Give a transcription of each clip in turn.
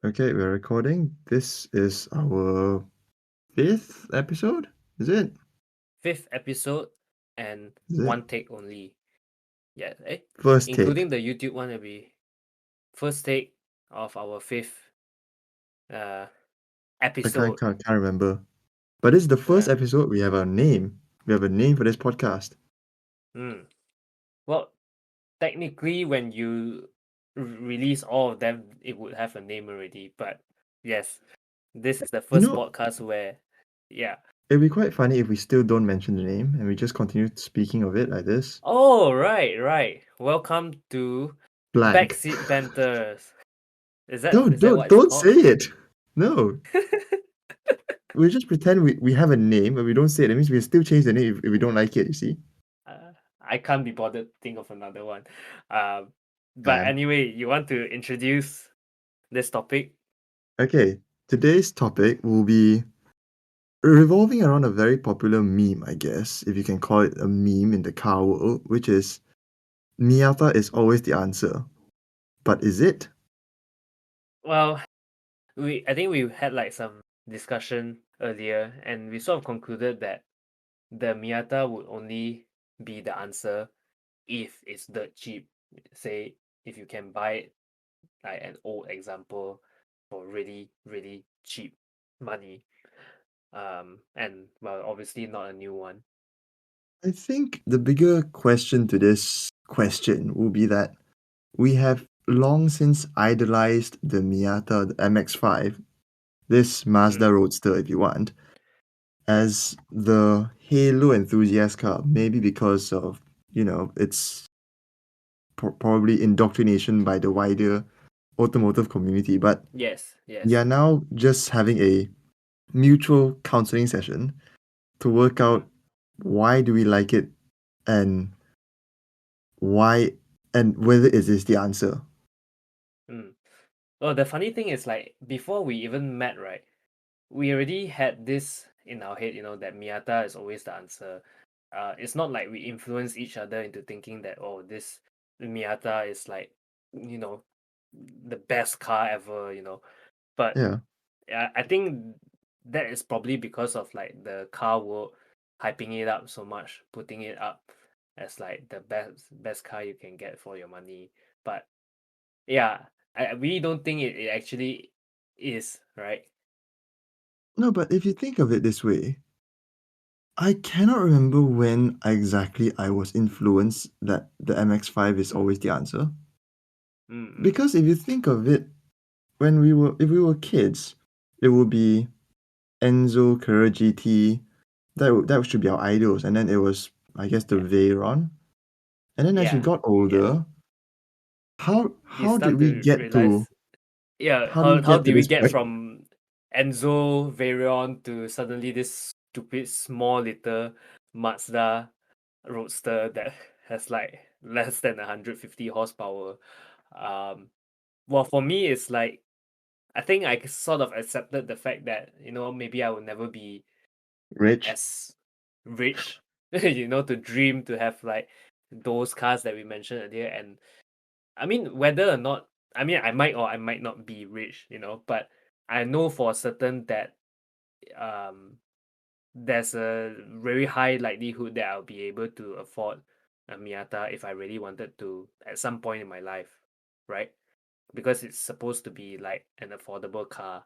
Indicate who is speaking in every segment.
Speaker 1: Okay, we're recording. This is our fifth episode. Is it?
Speaker 2: Fifth episode and
Speaker 1: Is it?
Speaker 2: one take only. Yeah,
Speaker 1: First take.
Speaker 2: including the YouTube one will be first take of our fifth uh
Speaker 1: I can't,
Speaker 2: episode.
Speaker 1: can't, can't remember. But this is the first
Speaker 2: Uh,
Speaker 1: episode. We have a name. We have a name for this podcast.
Speaker 2: hmm. Well, technically, when you release all of them, it would have a name already. But yes, this is the
Speaker 1: You
Speaker 2: first
Speaker 1: know,
Speaker 2: podcast where, yeah.
Speaker 1: it'd be quite funny if we still don't mention the name and we just continue speaking of it like this.
Speaker 2: Oh, right. Welcome to
Speaker 1: Blank.
Speaker 2: Backseat Banters. Is that
Speaker 1: Don't,
Speaker 2: is that
Speaker 1: don't,
Speaker 2: what it's
Speaker 1: don't say
Speaker 2: called?
Speaker 1: it. No. We just pretend we have a name, but we don't say it. That means we still change the name if we don't like it, you see?
Speaker 2: I can't be bothered to think of another one. But
Speaker 1: Damn.
Speaker 2: anyway, you want to introduce this topic?
Speaker 1: Okay, today's topic will be revolving around a very popular meme, I guess, if you can call it a meme in the car world, which is Miata is always the answer. But is it?
Speaker 2: Well, I think we had like some discussion earlier, and we sort of concluded that the Miata would only be the answer if it's dirt cheap. Say if you can buy it, like an old example, for really cheap money. And well, obviously not a new one.
Speaker 1: I think the bigger question to this question will be that we have long since idolized the Miata, the MX-5, this Mazda
Speaker 2: Mm,
Speaker 1: roadster if you want,
Speaker 2: yeah,
Speaker 1: as the halo enthusiast car, maybe because of, its probably indoctrination by the wider automotive community. But we
Speaker 2: yes.
Speaker 1: are now just having a mutual counseling session to work
Speaker 2: Mm,
Speaker 1: out why do we like it and why and whether it is the answer.
Speaker 2: mm. Well, the funny thing is, like, before we even met, right, we already had this in our head, that Miata is always the answer. It's not like we influence each other into thinking that, oh, this Miata is like, you know, the best car ever. But
Speaker 1: Yeah.
Speaker 2: I think that is probably because of like the car world hyping it up so much, putting it up as like the best car you can get for your money. But yeah, I really don't think it actually is, right?
Speaker 1: No, but if you think of it this way, I cannot remember when exactly I was influenced that the MX-5 is always the answer.
Speaker 2: Mm-mm.
Speaker 1: Because if you think of it, if we were kids, it would be Enzo, Carrera GT, that should be our idols. And then it was, I guess, the
Speaker 2: Yeah,
Speaker 1: Veyron. And then as we
Speaker 2: yeah,
Speaker 1: got
Speaker 2: yeah.
Speaker 1: older, how
Speaker 2: You
Speaker 1: how did
Speaker 2: start
Speaker 1: we
Speaker 2: to
Speaker 1: get to
Speaker 2: realize, yeah,
Speaker 1: how do we
Speaker 2: how
Speaker 1: get to
Speaker 2: did we
Speaker 1: this
Speaker 2: get
Speaker 1: point?
Speaker 2: from Enzo Varion to suddenly this stupid small little Mazda roadster that has like less than 150 horsepower? Um, well, for me, it's like I think I sort of accepted the fact that maybe I will never be
Speaker 1: Rich?
Speaker 2: as rich, to dream to have like those cars that we mentioned earlier. And I mean, whether or not, I mean, I might or I might not be rich, but I know for certain that um there's a very high likelihood that I'll be able to afford a Miata if I really wanted to at some point in my life, right? Because it's supposed to be like an affordable car,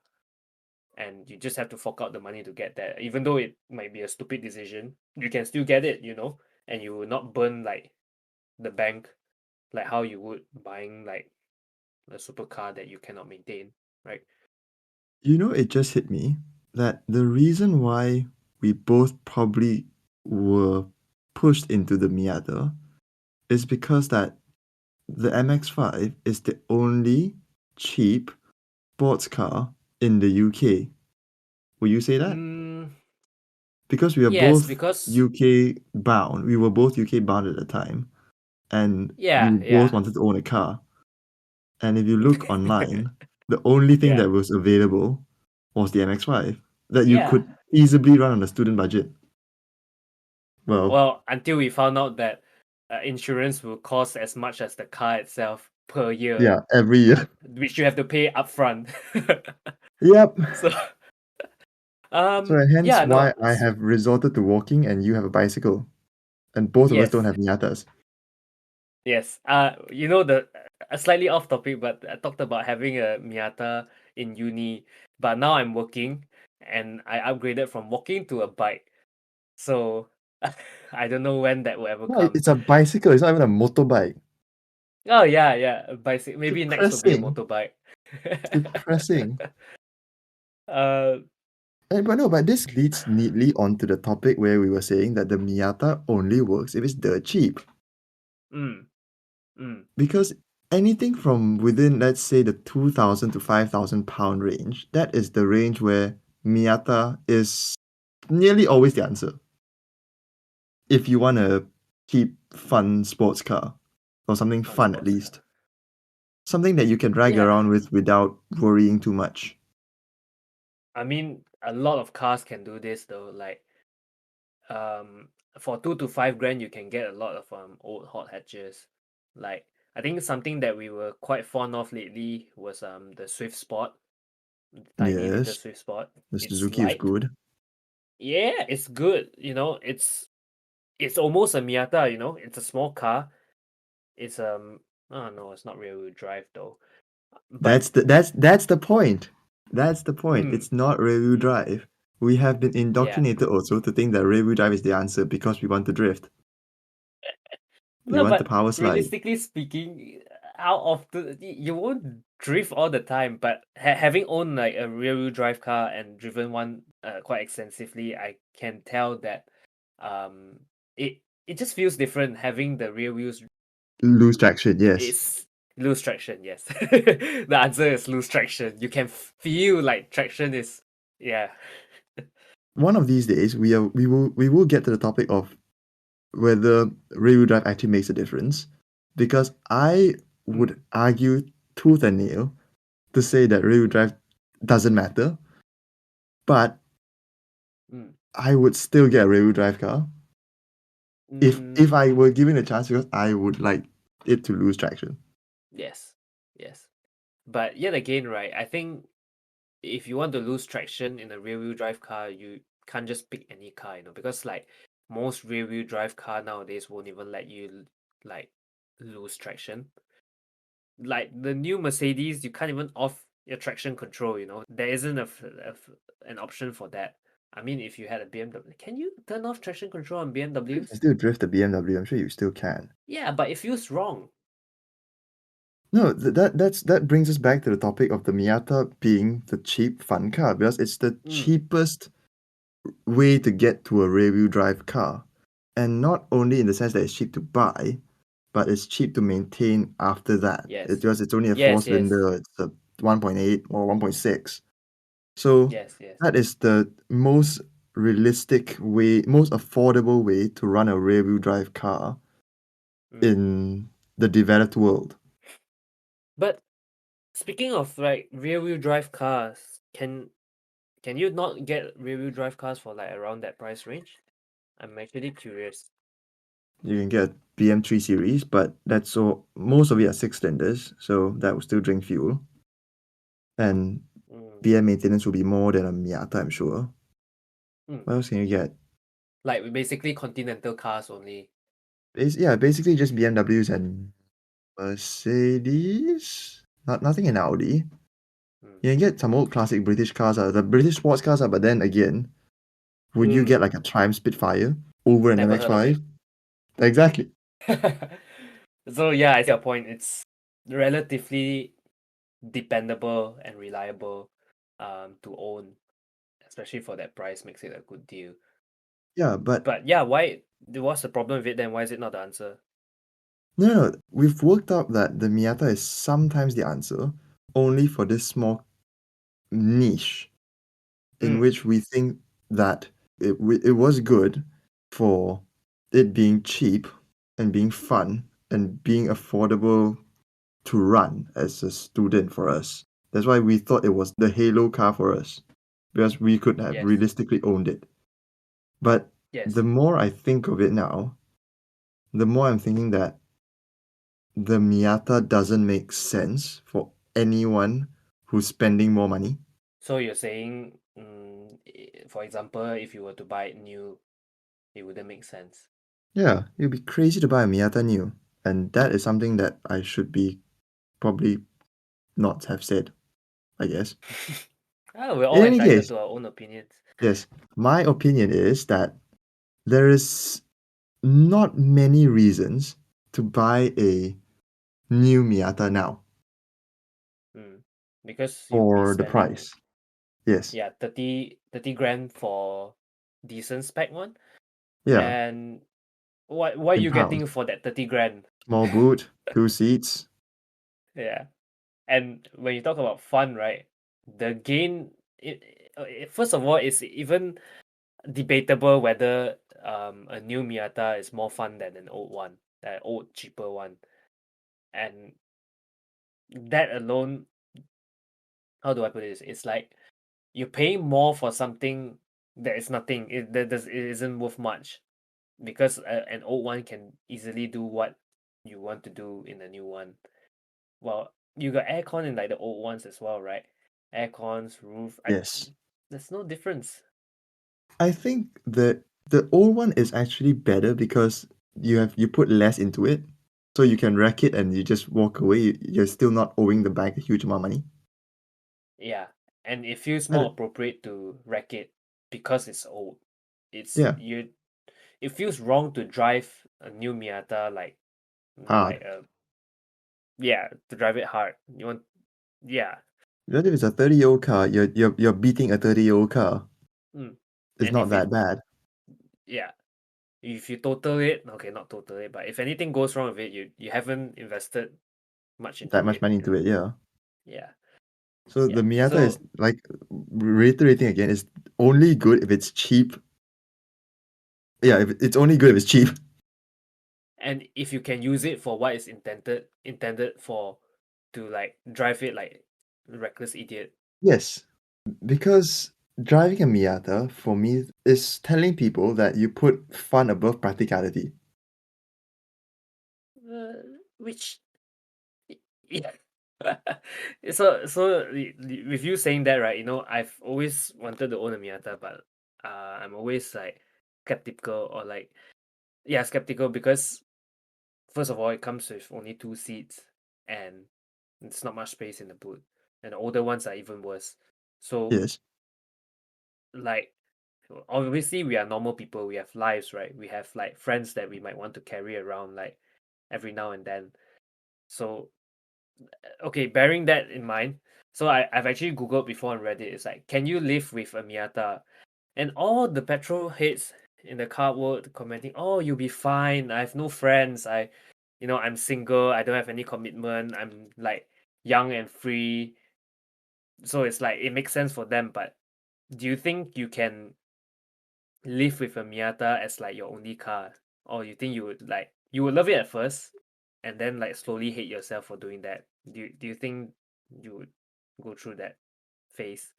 Speaker 2: and you just have to fork out the money to get that. Even though it might be a stupid decision, you can still get it, and you will not burn like the bank like how you would buying like a supercar that you cannot maintain, right?
Speaker 1: It just hit me that the reason why we both probably were pushed into the Miata is because that the MX-5 is the only cheap sports car in the UK. Will you say that?
Speaker 2: Mm,
Speaker 1: Because we are
Speaker 2: yes,
Speaker 1: both
Speaker 2: because
Speaker 1: UK bound. We were both UK bound at the time, and we both
Speaker 2: yeah.
Speaker 1: wanted to own a car. And if you look online, the only thing
Speaker 2: Yeah.
Speaker 1: that was available was the MX-5 that you
Speaker 2: Yeah.
Speaker 1: could easily run on a student budget. Well,
Speaker 2: Well, until we found out that insurance will cost as much as the car itself. per year,
Speaker 1: Yeah, every year.
Speaker 2: which you have to pay upfront.
Speaker 1: Yep.
Speaker 2: So,
Speaker 1: So hence
Speaker 2: yeah,
Speaker 1: why
Speaker 2: no,
Speaker 1: I have resorted to walking and you have a bicycle. And both of us don't
Speaker 2: yes,
Speaker 1: have Miatas.
Speaker 2: yes. You know the slightly off topic, but I talked about having a Miata in uni, but now I'm working and I upgraded from walking to a bike. So I don't know when that will ever
Speaker 1: No,
Speaker 2: come.
Speaker 1: it's a bicycle, it's not even a motorbike.
Speaker 2: Oh yeah, yeah, a bicycle. Maybe next will be a
Speaker 1: Depressing.
Speaker 2: motorbike.
Speaker 1: Depressing.
Speaker 2: uh,
Speaker 1: But no, but this leads neatly onto the topic where we were saying that the Miata only works if it's dirt cheap.
Speaker 2: mm, mm,
Speaker 1: Because anything from within, let's say, the 2,000 to 5,000 pound range, that is the range where Miata is nearly always the answer. If you want a cheap, fun sports car, or something
Speaker 2: fun
Speaker 1: fun at
Speaker 2: sports
Speaker 1: least,
Speaker 2: car.
Speaker 1: something that you can drag
Speaker 2: Yeah,
Speaker 1: around with without worrying too much.
Speaker 2: I mean a lot of cars can do this though. Like um, for 2 to 5 grand, you can get a lot of old hot hatches. Like I think something that we were quite fond of lately was the Swift Sport, the tiny little
Speaker 1: Yes,
Speaker 2: Swift Sport.
Speaker 1: the
Speaker 2: It's
Speaker 1: Suzuki is
Speaker 2: light.
Speaker 1: good.
Speaker 2: Yeah, it's good. You know, it's almost a Miata. You know, it's a small car. It's oh no, it's not rear wheel drive though. But
Speaker 1: That's the point. That's the point.
Speaker 2: mm,
Speaker 1: It's not rear-wheel
Speaker 2: mm,
Speaker 1: drive. We have been
Speaker 2: yeah.
Speaker 1: indoctrinated also to think that rear-wheel drive is the answer because we want to drift. We
Speaker 2: No,
Speaker 1: want the
Speaker 2: but
Speaker 1: power slide.
Speaker 2: realistically speaking, how often you won't drift all the time, but having owned like a rear wheel drive car and driven one quite extensively, I can tell that um it just feels different having the rear wheels
Speaker 1: Lose traction, yes.
Speaker 2: is lose traction, yes. The answer is lose traction. You can feel like traction is yeah.
Speaker 1: One of these days, we will get to the topic of whether rear-wheel drive actually makes a difference, because I
Speaker 2: Mm,
Speaker 1: would argue tooth and nail to say that rear-wheel drive doesn't matter, but
Speaker 2: mm,
Speaker 1: I would still get a rear-wheel drive car if
Speaker 2: mm,
Speaker 1: I were given a chance because I would like it to lose traction.
Speaker 2: yes. Yes. But yet again, right, I think if you want to lose traction in a rear wheel drive car, you can't just pick any car, because like most rear wheel drive car nowadays won't even let you like lose traction. Like the new Mercedes, you can't even off your traction control, There isn't an option for that. I mean, if you had a BMW, can you turn off traction control on
Speaker 1: You can
Speaker 2: BMWs?
Speaker 1: still drift a BMW. I'm sure you still can.
Speaker 2: Yeah, but it feels wrong.
Speaker 1: No, that brings us back to the topic of the Miata being the cheap fun car because it's the
Speaker 2: Mm,
Speaker 1: cheapest way to get to a rear-wheel drive car, and not only in the sense that it's cheap to buy, but it's cheap to maintain after that. It's
Speaker 2: yes.
Speaker 1: because it's only a
Speaker 2: Yes, yes.
Speaker 1: four-cylinder. It's a 1.8 or 1.6. So
Speaker 2: Yes, yes.
Speaker 1: that is the most realistic way, most affordable way to run a rear-wheel drive car
Speaker 2: Mm.
Speaker 1: in the developed world.
Speaker 2: But speaking of like rear wheel drive cars, can you not get rear wheel drive cars for like around that price range? I'm actually curious.
Speaker 1: You can get a BM3 series, but that's so most of it are six cylinders, so that will still drink fuel. And
Speaker 2: Mm,
Speaker 1: BM maintenance will be more than a Miata, I'm sure.
Speaker 2: mm.
Speaker 1: What else can you get?
Speaker 2: Like basically continental cars only.
Speaker 1: Yeah, basically just BMWs and Mercedes. Nothing in Audi.
Speaker 2: Mm.
Speaker 1: You can get some old classic British cars, the British sports cars, but then again, would you get
Speaker 2: Mm.
Speaker 1: like a Triumph Spitfire over an
Speaker 2: Never heard of
Speaker 1: MX-5?
Speaker 2: it.
Speaker 1: Exactly.
Speaker 2: So yeah, I see your point. It's relatively dependable and reliable to own, especially for that price makes it a good deal.
Speaker 1: Yeah, but
Speaker 2: But yeah, what's the problem with it then? Why is it not the answer?
Speaker 1: no, we've worked out that the Miata is sometimes the answer, only for this small niche in
Speaker 2: Mm.
Speaker 1: which we think that it was good for it being cheap and being fun and being affordable to run as a student for us. That's why we thought it was the halo car for us because we could have
Speaker 2: Yes.
Speaker 1: realistically owned it. But
Speaker 2: Yes.
Speaker 1: the more I think of it now, the more I'm thinking that the Miata doesn't make sense for anyone who's spending more money.
Speaker 2: So you're saying, for example, if you were to buy it new, it wouldn't make sense.
Speaker 1: Yeah, you'd be crazy to buy a Miata new, and that is something that I should be probably not have said, I guess.
Speaker 2: We're
Speaker 1: In
Speaker 2: all
Speaker 1: any
Speaker 2: entitled
Speaker 1: case,
Speaker 2: to our own opinions.
Speaker 1: yes, my opinion is that there is not many reasons to buy a new Miata now
Speaker 2: Mm. Because you'll be
Speaker 1: for the
Speaker 2: spending,
Speaker 1: price. Yes.
Speaker 2: yeah, 30 grand for decent spec one.
Speaker 1: Yeah.
Speaker 2: And what are
Speaker 1: In
Speaker 2: you
Speaker 1: pounds.
Speaker 2: getting for that 30 grand?
Speaker 1: Small boot, two seats.
Speaker 2: Yeah. And when you talk about fun, right? The gain, first of all, it's even debatable whether a new Miata is more fun than an old one, that old cheaper one. And that alone, how do I put this? It's like you're paying more for something that is nothing. It isn't worth much because an old one can easily do what you want to do in a new one. Well, you got aircon in like the old ones as well, right? Aircons, roof.
Speaker 1: Yes.
Speaker 2: There's no difference.
Speaker 1: I think the old one is actually better because you put less into it. So you can wreck it and you just walk away. You're still not owing the bank a huge amount of money.
Speaker 2: Yeah, and it feels more
Speaker 1: And
Speaker 2: appropriate to wreck it because it's old. It's
Speaker 1: yeah,
Speaker 2: you. It feels wrong to drive a new Miata
Speaker 1: hard.
Speaker 2: like yeah, to drive it hard. You want, yeah.
Speaker 1: Even if it's a 30-year-old car, you're beating a 30-year-old car.
Speaker 2: Mm.
Speaker 1: It's
Speaker 2: And
Speaker 1: not
Speaker 2: if
Speaker 1: that
Speaker 2: it,
Speaker 1: bad.
Speaker 2: yeah, if you total it, okay, not total it, but if anything goes wrong with it, you haven't invested much
Speaker 1: That
Speaker 2: into
Speaker 1: much
Speaker 2: it,
Speaker 1: money
Speaker 2: you
Speaker 1: into
Speaker 2: know.
Speaker 1: it, yeah.
Speaker 2: Yeah,
Speaker 1: So the
Speaker 2: yeah.
Speaker 1: Miata is
Speaker 2: So,
Speaker 1: like reiterating again, is only good if it's cheap. Yeah, if it's only good if it's cheap.
Speaker 2: and if you can use it for what it's intended for, to like drive it like reckless idiot.
Speaker 1: Yes, because driving a Miata for me is telling people that you put fun above practicality.
Speaker 2: Which yeah. So with you saying that, right, I've always wanted to own a Miata, but I'm always like skeptical, or like, yeah, skeptical, because first of all, it comes with only two seats, and it's not much space in the boot, and the older ones are even worse. So,
Speaker 1: Yes.
Speaker 2: like, obviously we are normal people, we have lives, right? We have like friends that we might want to carry around like every now and then. So, okay, bearing that in mind, so I've actually Googled before on Reddit. It's like, can you live with a Miata? And all the petrol heads in the car world commenting, oh, you'll be fine. I have no friends. I'm single. I don't have any commitment. I'm like young and free. So it's like it makes sense for them. But do you think you can live with a Miata as like your only car? Or you think you would love it at first and then like slowly hate yourself for doing that? Do you think you would go through that phase?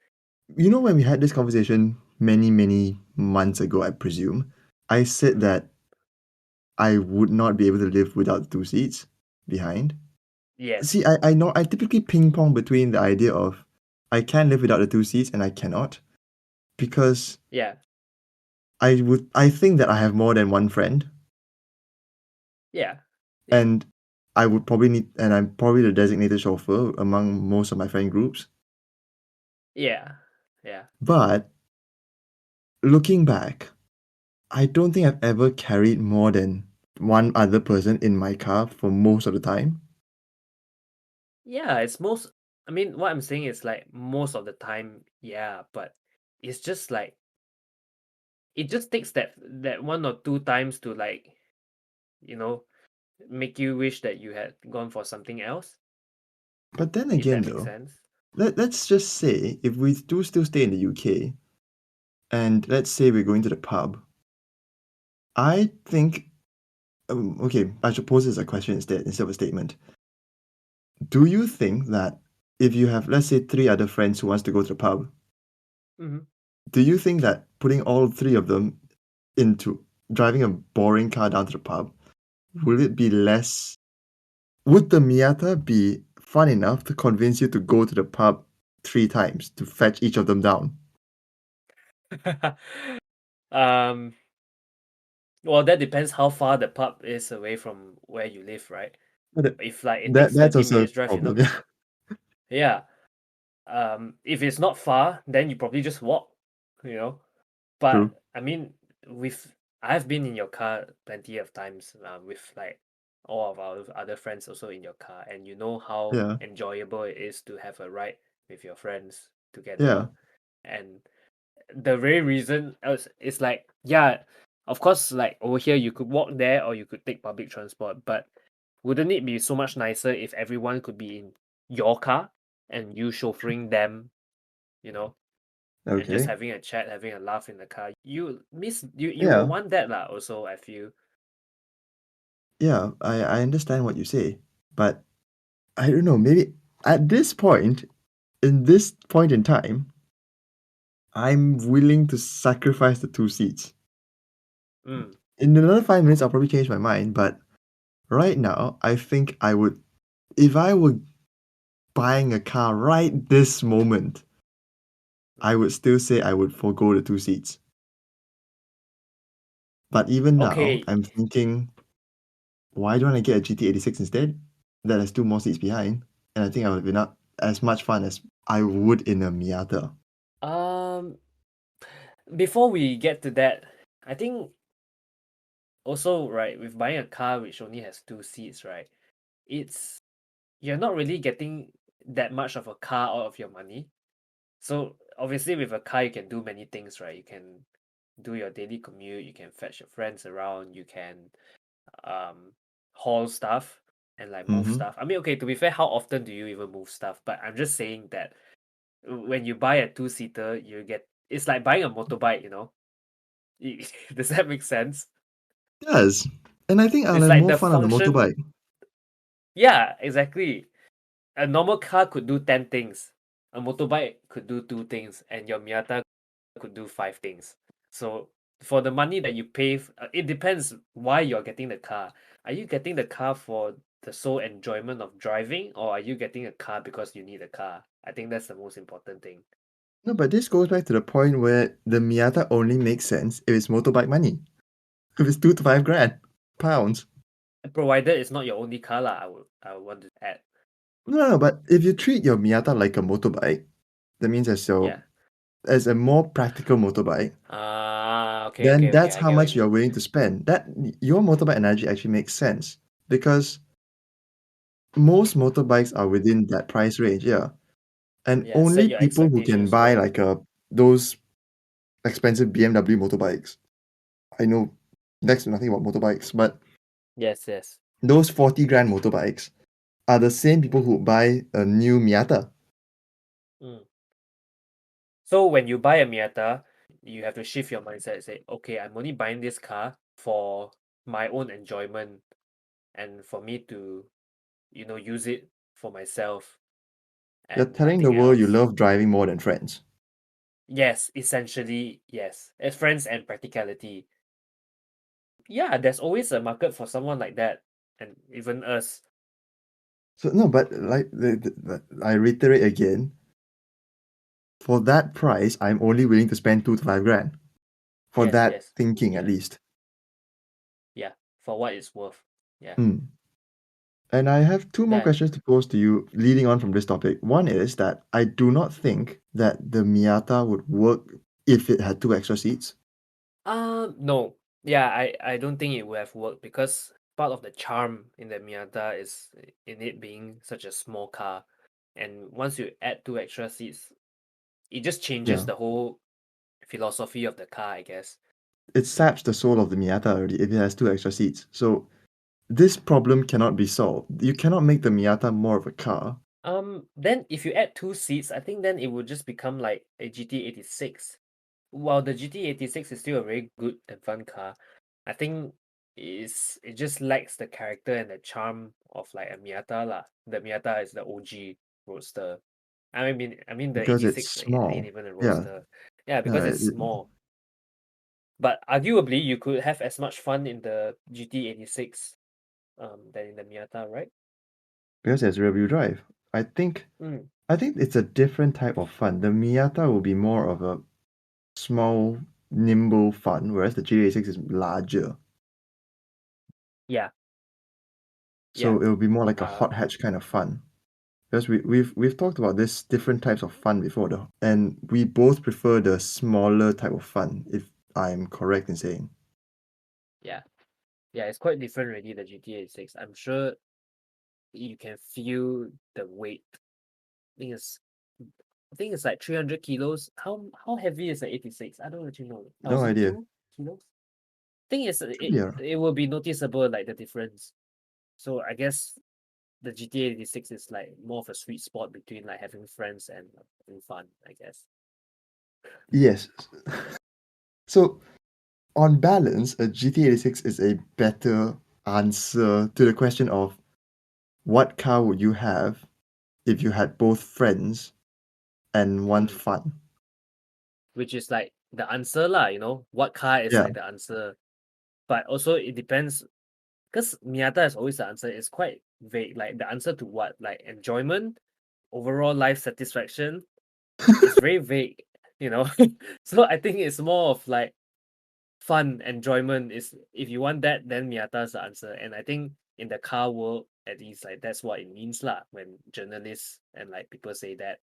Speaker 1: You know, when we had this conversation many, many months ago, I presume, I said
Speaker 2: Mm.
Speaker 1: that I would not be able to live without two seats behind.
Speaker 2: Yes.
Speaker 1: See, I know I typically ping pong between the idea of I can live without the two seats and I cannot because
Speaker 2: Yeah.
Speaker 1: I think that I have more than one friend
Speaker 2: Yeah. Yeah.
Speaker 1: and I would probably need and I'm probably the designated chauffeur among most of my friend groups.
Speaker 2: Yeah. Yeah.
Speaker 1: But looking back, I don't think I've ever carried more than one other person in my car for most of the time.
Speaker 2: Yeah. It's most. I mean, what I'm saying is like most of the time, yeah, but it's just like it just takes that one or two times to like you know make you wish that you had gone for something else,
Speaker 1: But then
Speaker 2: if
Speaker 1: again
Speaker 2: that makes
Speaker 1: though,
Speaker 2: sense.
Speaker 1: let's just say if we do still stay in the UK and let's say we're going to the pub, I think okay, I should pose this as a question instead of a statement. Do you think that if you have, let's say, three other friends who wants to go to the pub,
Speaker 2: Hmm.
Speaker 1: do you think that putting all three of them into driving a boring car down to the pub, will it be less would the Miata be fun enough to convince you to go to the pub 3 times to fetch each of them down?
Speaker 2: Um, well, that depends how far the pub is away from where you live, right?
Speaker 1: But it
Speaker 2: If like it
Speaker 1: that
Speaker 2: takes
Speaker 1: that's
Speaker 2: 30
Speaker 1: also a
Speaker 2: minutes drive, you're
Speaker 1: problem,
Speaker 2: not
Speaker 1: yeah.
Speaker 2: yeah. If it's not far, then you probably just walk, you know.
Speaker 1: True.
Speaker 2: But I mean, with I've been in your car plenty of times, with like all of our other friends also in your car, and you know how
Speaker 1: Yeah,
Speaker 2: enjoyable it is to have a ride with your friends
Speaker 1: yeah.
Speaker 2: together. And the very reason else is like, yeah, of course, like over here you could walk there or you could take public transport, but wouldn't it be so much nicer if everyone could be in your car and you chauffeuring them, you know, and just
Speaker 1: Okay.
Speaker 2: having a chat, having a laugh in the car? You will
Speaker 1: Yeah,
Speaker 2: want that lah. Also, I feel.
Speaker 1: yeah, I understand what you say, but I don't know, maybe at this point, in this point in time, I'm willing to sacrifice the 2 seats.
Speaker 2: Mm.
Speaker 1: In another 5 minutes, I'll probably change my mind, but right now, I think I would if I were buying a car right this moment,
Speaker 2: Mm.
Speaker 1: I would still say I would forgo the 2 seats. But even now,
Speaker 2: Okay.
Speaker 1: I'm thinking, why don't I get a GT86 instead? That has 2 more seats behind, and I think I would have enough as much fun as I would in a Miata.
Speaker 2: Um. Before we get to that, I think also right with buying a car which only has 2 seats, right? It's you're not really getting that much of a car out of your money. So obviously with a car you can do many things, right? You can do your daily commute, you can fetch your friends around, you can um haul stuff and like move
Speaker 1: Mhm.
Speaker 2: stuff. I mean, okay, to be fair, how often do you even move stuff? But I'm just saying that when you buy a two-seater, you get it's like buying a motorbike, you know? Does that make sense?
Speaker 1: It does, and I think I'll
Speaker 2: It's
Speaker 1: have
Speaker 2: like
Speaker 1: more
Speaker 2: the
Speaker 1: fun on the
Speaker 2: function.
Speaker 1: motorbike.
Speaker 2: Yeah, exactly. A normal car could do 10 things. A motorbike could do 2 things, and your Miata could do 5 things. So for the money that you pay, it depends why you're getting the car. Are you getting the car for the sole enjoyment of driving, or are you getting a car because you need a car? I think that's the most important thing.
Speaker 1: No, but this goes back to the point where the Miata only makes sense if it's motorbike money. If it's 2 to 5 grand pounds.
Speaker 2: Provided it's not your only car, lah, I would want to add.
Speaker 1: No, but if you treat your Miata like a motorbike, that means
Speaker 2: Yeah.
Speaker 1: as a more practical motorbike,
Speaker 2: Ah, okay,
Speaker 1: then
Speaker 2: okay, okay.
Speaker 1: that's
Speaker 2: I
Speaker 1: how
Speaker 2: get what you
Speaker 1: much you're
Speaker 2: mean.
Speaker 1: willing to spend. That your motorbike analogy actually makes sense because most motorbikes are within that price range, yeah. And
Speaker 2: Yeah, set
Speaker 1: only
Speaker 2: your
Speaker 1: people who can
Speaker 2: expectations
Speaker 1: buy
Speaker 2: low.
Speaker 1: like those expensive BMW motorbikes. I know next to nothing about motorbikes, but
Speaker 2: Yes, yes.
Speaker 1: those 40 grand motorbikes are the same people who buy a new Miata.
Speaker 2: Mm. So when you buy a Miata, you have to shift your mindset and say, okay, I'm only buying this car for my own enjoyment and for me to, use it for myself
Speaker 1: You're
Speaker 2: and
Speaker 1: telling the
Speaker 2: nothing
Speaker 1: world you
Speaker 2: else.
Speaker 1: love driving more than friends.
Speaker 2: Yes, essentially, yes. As friends and practicality. Yeah, there's always a market for someone like that. And even us.
Speaker 1: So no, but like I reiterate again, for that price, I'm only willing to spend 2 to 5 grand. For
Speaker 2: Yes,
Speaker 1: that
Speaker 2: yes.
Speaker 1: thinking at
Speaker 2: Yeah,
Speaker 1: least.
Speaker 2: yeah. For what it's worth. Yeah.
Speaker 1: Mm. And I have 2 more
Speaker 2: That
Speaker 1: questions to pose to you leading on from this topic. One is that I do not think that the Miata would work if it had 2 extra seats.
Speaker 2: No. Yeah, I don't think it would have worked because part of the charm in the Miata is in it being such a small car. And once you add 2 extra seats, it just changes
Speaker 1: Yeah.
Speaker 2: the whole philosophy of the car, I guess.
Speaker 1: It saps the soul of the Miata already if it has 2 extra seats. So this problem cannot be solved. You cannot make the Miata more of a car.
Speaker 2: Then if you add 2 seats, I think then it would just become like a GT86. While the GT86 is still a very good and fun car, I think it just lacks the character and the charm of like a Miata lah. The Miata is the OG roadster. I mean the
Speaker 1: Because it's
Speaker 2: 86 it ain't
Speaker 1: small.
Speaker 2: even a
Speaker 1: Yeah,
Speaker 2: roadster. Yeah, because
Speaker 1: yeah,
Speaker 2: it's small. But arguably you could have as much fun in the GT86 than in the Miata, right?
Speaker 1: because there's rear-wheel drive. I think
Speaker 2: Mm,
Speaker 1: I think it's a different type of fun. The Miata will be more of a small, nimble fun, whereas the GT86 is larger.
Speaker 2: yeah, yeah.
Speaker 1: So it'll be more like a hot
Speaker 2: Um,
Speaker 1: hatch kind of fun. Because we've talked about this different types of fun before, though, and we both prefer the smaller type of fun, if I'm correct in saying.
Speaker 2: yeah, yeah. It's quite different already. The GTA 6. I'm sure you can feel the weight. I think it's I think it's like 300 kilos. How heavy is the 86? I don't actually know.
Speaker 1: No idea.
Speaker 2: 1,002 kilos? Thing is,
Speaker 1: Should be
Speaker 2: it will be noticeable like the difference. So I guess the GTA 86 is like more of a sweet spot between like having friends and having fun, I guess.
Speaker 1: yes. So on balance, a GT86 is a better answer to the question of what car would you have if you had both friends and want
Speaker 2: Mm.
Speaker 1: fun?
Speaker 2: Which is like the answer lah, you know. What car is
Speaker 1: Yeah.
Speaker 2: like the answer? But also it depends because Miata is always the answer. It's quite vague. Like the answer to what? Like enjoyment, overall life satisfaction. It's very vague, you know. So I think it's more of like fun, enjoyment is if you want that, then Miata's the answer. And I think in the car world, at least like that's what it means lah. When journalists and like people say that,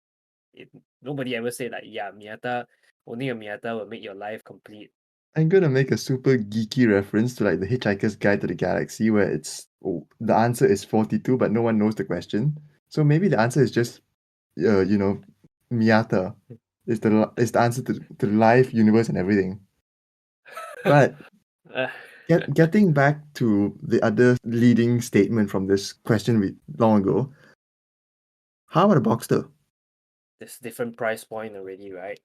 Speaker 2: it nobody ever say like, yeah, Miata, only a Miata will make your life complete.
Speaker 1: I'm gonna make a super geeky reference to like the Hitchhiker's Guide to the Galaxy, where the answer is 42, but no one knows the question. So maybe the answer is just, you know, Miata is the answer to life, universe, and everything. But
Speaker 2: Uh,
Speaker 1: getting back to the other leading statement from this question long ago, how about a Boxster?
Speaker 2: there's different price point already, right?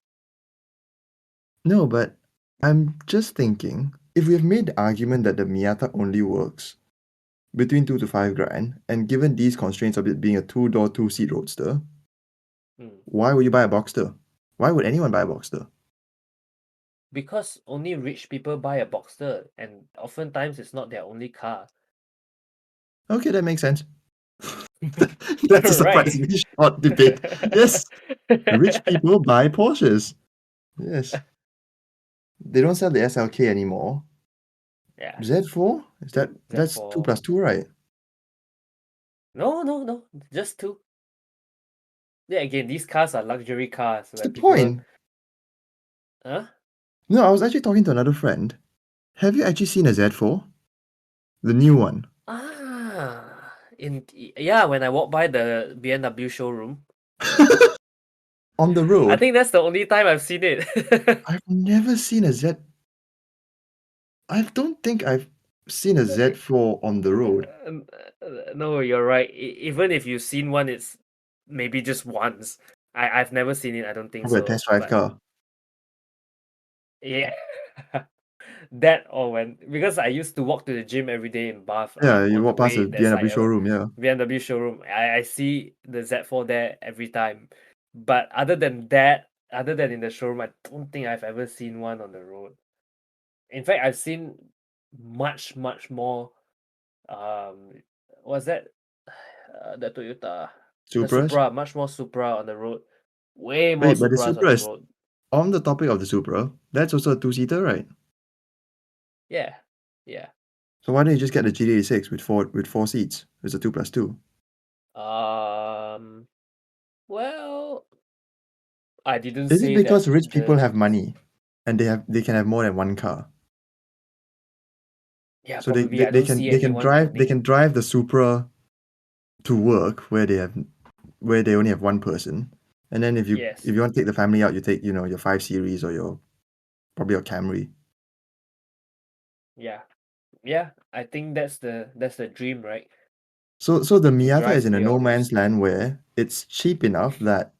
Speaker 1: No, but I'm just thinking, if we've made the argument that the Miata only works between 2 to 5 grand, and given these constraints of it being a two-door, two-seat roadster,
Speaker 2: Mm.
Speaker 1: why would you buy a Boxster? Why would anyone buy a Boxster?
Speaker 2: Because only rich people buy a Boxster, and oftentimes it's not their only car.
Speaker 1: Okay, that makes sense. That's a
Speaker 2: Right.
Speaker 1: surprisingly short debate. Yes, rich people buy Porsches. Yes, they don't sell the SLK anymore.
Speaker 2: Yeah,
Speaker 1: Z4? That's two
Speaker 2: Z4.
Speaker 1: plus two, right?
Speaker 2: No, no, no, just two. Yeah, again, these cars are luxury cars
Speaker 1: What's
Speaker 2: where
Speaker 1: the
Speaker 2: people,
Speaker 1: point?
Speaker 2: huh?
Speaker 1: No, I was actually talking to another friend. Have you actually seen a Z4? The new one.
Speaker 2: Yeah, when I walk by the BMW showroom,
Speaker 1: On the
Speaker 2: I
Speaker 1: road.
Speaker 2: think that's the only time I've seen it.
Speaker 1: I've never seen a Z. I don't think I've seen a Z4 on the road.
Speaker 2: No, you're right. Even if you've seen one, it's maybe just once. I've never seen it. I don't think
Speaker 1: Probably a
Speaker 2: so.
Speaker 1: test drive
Speaker 2: But
Speaker 1: car.
Speaker 2: yeah, that or when because I used to walk to the gym every day in Bath.
Speaker 1: Yeah, you
Speaker 2: On the
Speaker 1: walk past a
Speaker 2: way, there's like
Speaker 1: BMW
Speaker 2: a
Speaker 1: showroom, yeah.
Speaker 2: BMW showroom. I see the Z4 there every time. But other than that, other than in the showroom, I don't think I've ever seen one on the road. In fact, I've seen much more. Um, what's that? The Toyota, the
Speaker 1: Supras?
Speaker 2: Supra, much more Supra on the road. Way more
Speaker 1: Wait, but the
Speaker 2: Supras on
Speaker 1: Supra
Speaker 2: the
Speaker 1: is
Speaker 2: road.
Speaker 1: on the topic of the Supra. That's also a two-seater, right?
Speaker 2: Yeah, yeah.
Speaker 1: So why don't you just get the GT86 with four seats? It's a two plus two.
Speaker 2: Um. Well, I didn't
Speaker 1: Is it
Speaker 2: say that
Speaker 1: because rich people
Speaker 2: the
Speaker 1: have money and they can have more than one car?
Speaker 2: yeah,
Speaker 1: So they,
Speaker 2: probably
Speaker 1: they,
Speaker 2: I
Speaker 1: they
Speaker 2: don't
Speaker 1: can
Speaker 2: see
Speaker 1: they can
Speaker 2: anyone
Speaker 1: drive they
Speaker 2: owning.
Speaker 1: can drive the Supra to work where they only have one person. And then
Speaker 2: Yes.
Speaker 1: if you want to take the family out, you take, your 5 Series or your probably your Camry.
Speaker 2: Yeah. Yeah. I think that's the dream, right?
Speaker 1: So the
Speaker 2: To
Speaker 1: Miata
Speaker 2: drive
Speaker 1: is in
Speaker 2: to
Speaker 1: a no
Speaker 2: your
Speaker 1: man's
Speaker 2: roadster.
Speaker 1: land where it's cheap enough that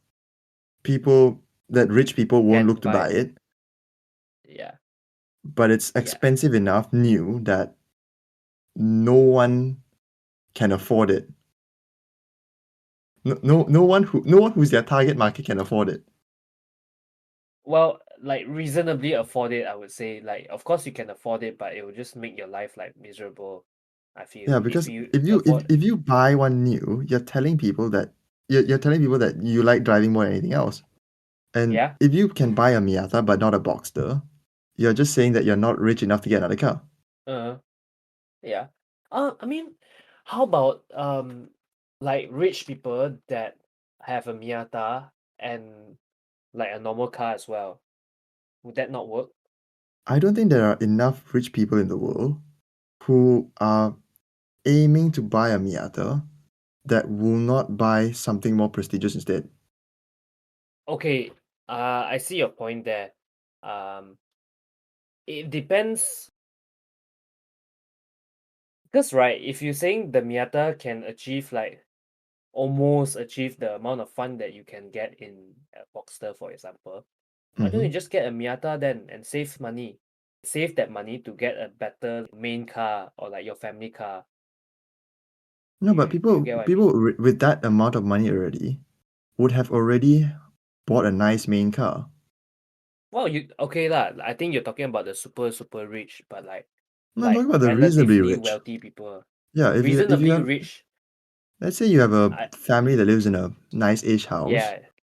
Speaker 1: rich people won't look
Speaker 2: Can
Speaker 1: to buy
Speaker 2: buy.
Speaker 1: it,
Speaker 2: Yeah.
Speaker 1: but it's
Speaker 2: Yeah.
Speaker 1: expensive enough new that no one can afford it. No one who's their target market can afford it.
Speaker 2: Well, like reasonably afford it, I would say. Like, of course you can afford it, but it will just make your life like miserable. I feel
Speaker 1: Yeah,
Speaker 2: if
Speaker 1: because
Speaker 2: you
Speaker 1: if you if
Speaker 2: afford.
Speaker 1: if you buy one new, you're telling people that you like driving more than anything else. And
Speaker 2: Yeah.
Speaker 1: if you can buy a Miata but not a Boxster, you're just saying that you're not rich enough to get another car.
Speaker 2: Uh, yeah. I mean, how about like rich people that have a Miata and like a normal car as well? Would that not work?
Speaker 1: I don't think there are enough rich people in the world who are aiming to buy a Miata that will not buy something more prestigious instead.
Speaker 2: Okay. I see your point there. Um, it depends because right, if you're saying the Miata can achieve like almost achieve the amount of fun that you can get in a Boxster, for example, why don't you
Speaker 1: Mhm.
Speaker 2: just get a Miata then and save money? Save that money to get a better main car or like your family car.
Speaker 1: No, but
Speaker 2: You
Speaker 1: people
Speaker 2: get what I mean?
Speaker 1: people with that amount of money already would have already bought a nice main car.
Speaker 2: Well, you okay lah. I think you're talking about the super rich, but
Speaker 1: No, I'm
Speaker 2: like
Speaker 1: talking about the reasonably
Speaker 2: relatively
Speaker 1: rich.
Speaker 2: wealthy people,
Speaker 1: Yeah, if you
Speaker 2: reasonably
Speaker 1: have
Speaker 2: rich.
Speaker 1: let's say you have a
Speaker 2: I
Speaker 1: family that lives in a nice-ish house,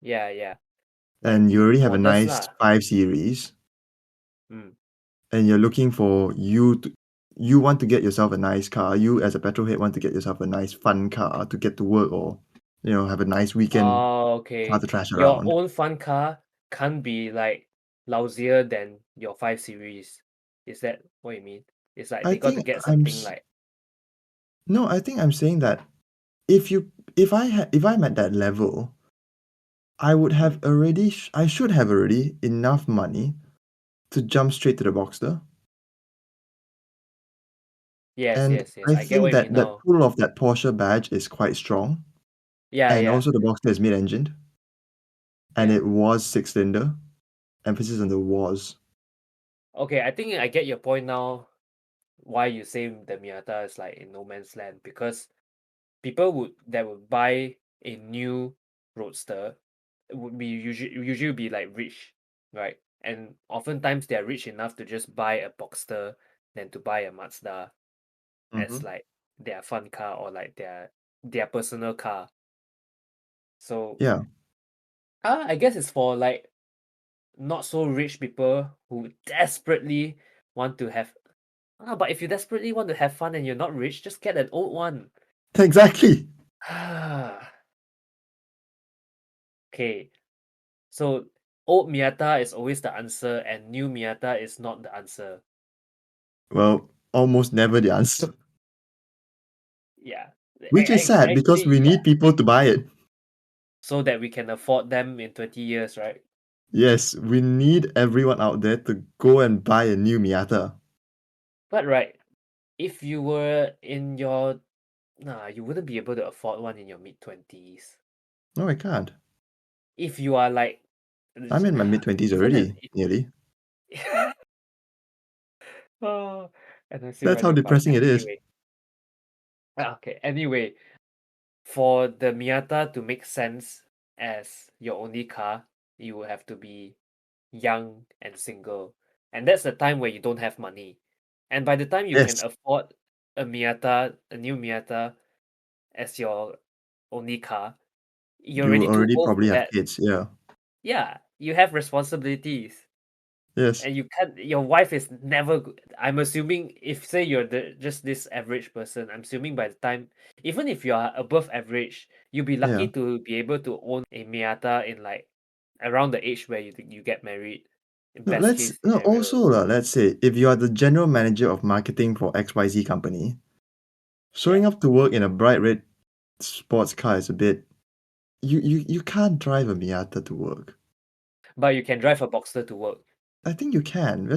Speaker 2: yeah yeah. Like
Speaker 1: and you already have a
Speaker 2: modest
Speaker 1: nice
Speaker 2: lah.
Speaker 1: 5 Series,
Speaker 2: Mm.
Speaker 1: and you're looking for you want to get yourself a nice car. You as a petrol head want to get yourself a nice fun car to get to work or, have a nice weekend
Speaker 2: Oh,
Speaker 1: car
Speaker 2: okay.
Speaker 1: to trash
Speaker 2: Your
Speaker 1: around.
Speaker 2: own fun car can't be like lousier than your 5 Series. Is that what you mean? It's like
Speaker 1: I
Speaker 2: they got to
Speaker 1: think
Speaker 2: get
Speaker 1: I'm
Speaker 2: something
Speaker 1: s
Speaker 2: like
Speaker 1: No, I think I'm saying that if I'm at that level, I would have
Speaker 2: mm,
Speaker 1: already I should have already enough money to jump straight to the Boxster.
Speaker 2: yes,
Speaker 1: And
Speaker 2: yes, yes.
Speaker 1: I
Speaker 2: I get
Speaker 1: think
Speaker 2: what you mean
Speaker 1: that
Speaker 2: now.
Speaker 1: pull of that Porsche badge is quite strong,
Speaker 2: Yeah,
Speaker 1: and
Speaker 2: yeah,
Speaker 1: also the Boxster is mid-engined, and
Speaker 2: yeah.
Speaker 1: it was six-cylinder, emphasis on the was.
Speaker 2: Okay, I think I get your point now. Why you say the Miata is like in no man's land because people would buy a new roadster would be usually be like rich, right? And oftentimes they're rich enough to just buy a Boxster than to buy a Mazda as
Speaker 1: Mhm.
Speaker 2: like their fun car or like their personal car. So
Speaker 1: Yeah.
Speaker 2: I guess it's for like not so rich people who desperately want to have but if you desperately want to have fun and you're not rich, just get an old one.
Speaker 1: Exactly.
Speaker 2: Okay, so old Miata is always the answer and new Miata is not the answer.
Speaker 1: Well, almost never the answer,
Speaker 2: Yeah.
Speaker 1: which is sad because
Speaker 2: Actually,
Speaker 1: we
Speaker 2: yeah.
Speaker 1: need people to buy it.
Speaker 2: So that we can afford them in 20 years, right?
Speaker 1: Yes, we need everyone out there to go and buy a new Miata.
Speaker 2: But right, if you were in your nah, you wouldn't be able to afford one in your mid 20s.
Speaker 1: No, I can't.
Speaker 2: If you are like
Speaker 1: I'm in my mid-20s
Speaker 2: even
Speaker 1: already, nearly.
Speaker 2: oh, and I'm still
Speaker 1: That's how
Speaker 2: riding a bike.
Speaker 1: depressing it is.
Speaker 2: Anyway, okay. Anyway, for the Miata to make sense as your only car, you will have to be young and single. And that's the time where you don't have money. And by the time you can
Speaker 1: Yes,
Speaker 2: afford a new Miata as your only car, you're
Speaker 1: you
Speaker 2: already too
Speaker 1: already
Speaker 2: old
Speaker 1: probably
Speaker 2: for
Speaker 1: have
Speaker 2: that.
Speaker 1: kids, yeah.
Speaker 2: Yeah, you have responsibilities.
Speaker 1: Yes.
Speaker 2: And you can't your wife is never I'm assuming if say you're just this average person, I'm assuming by the time even if you are above average, you'll be lucky
Speaker 1: Yeah.
Speaker 2: to be able to own a Miata in like around the age where you get married. In
Speaker 1: No,
Speaker 2: best case
Speaker 1: also
Speaker 2: scenario.
Speaker 1: let's say if you are the general manager of marketing for XYZ company,
Speaker 2: Yeah.
Speaker 1: showing up to work in a bright red sports car is a bit you can't drive a Miata to work.
Speaker 2: But you can drive a Boxster to work.
Speaker 1: I think you can.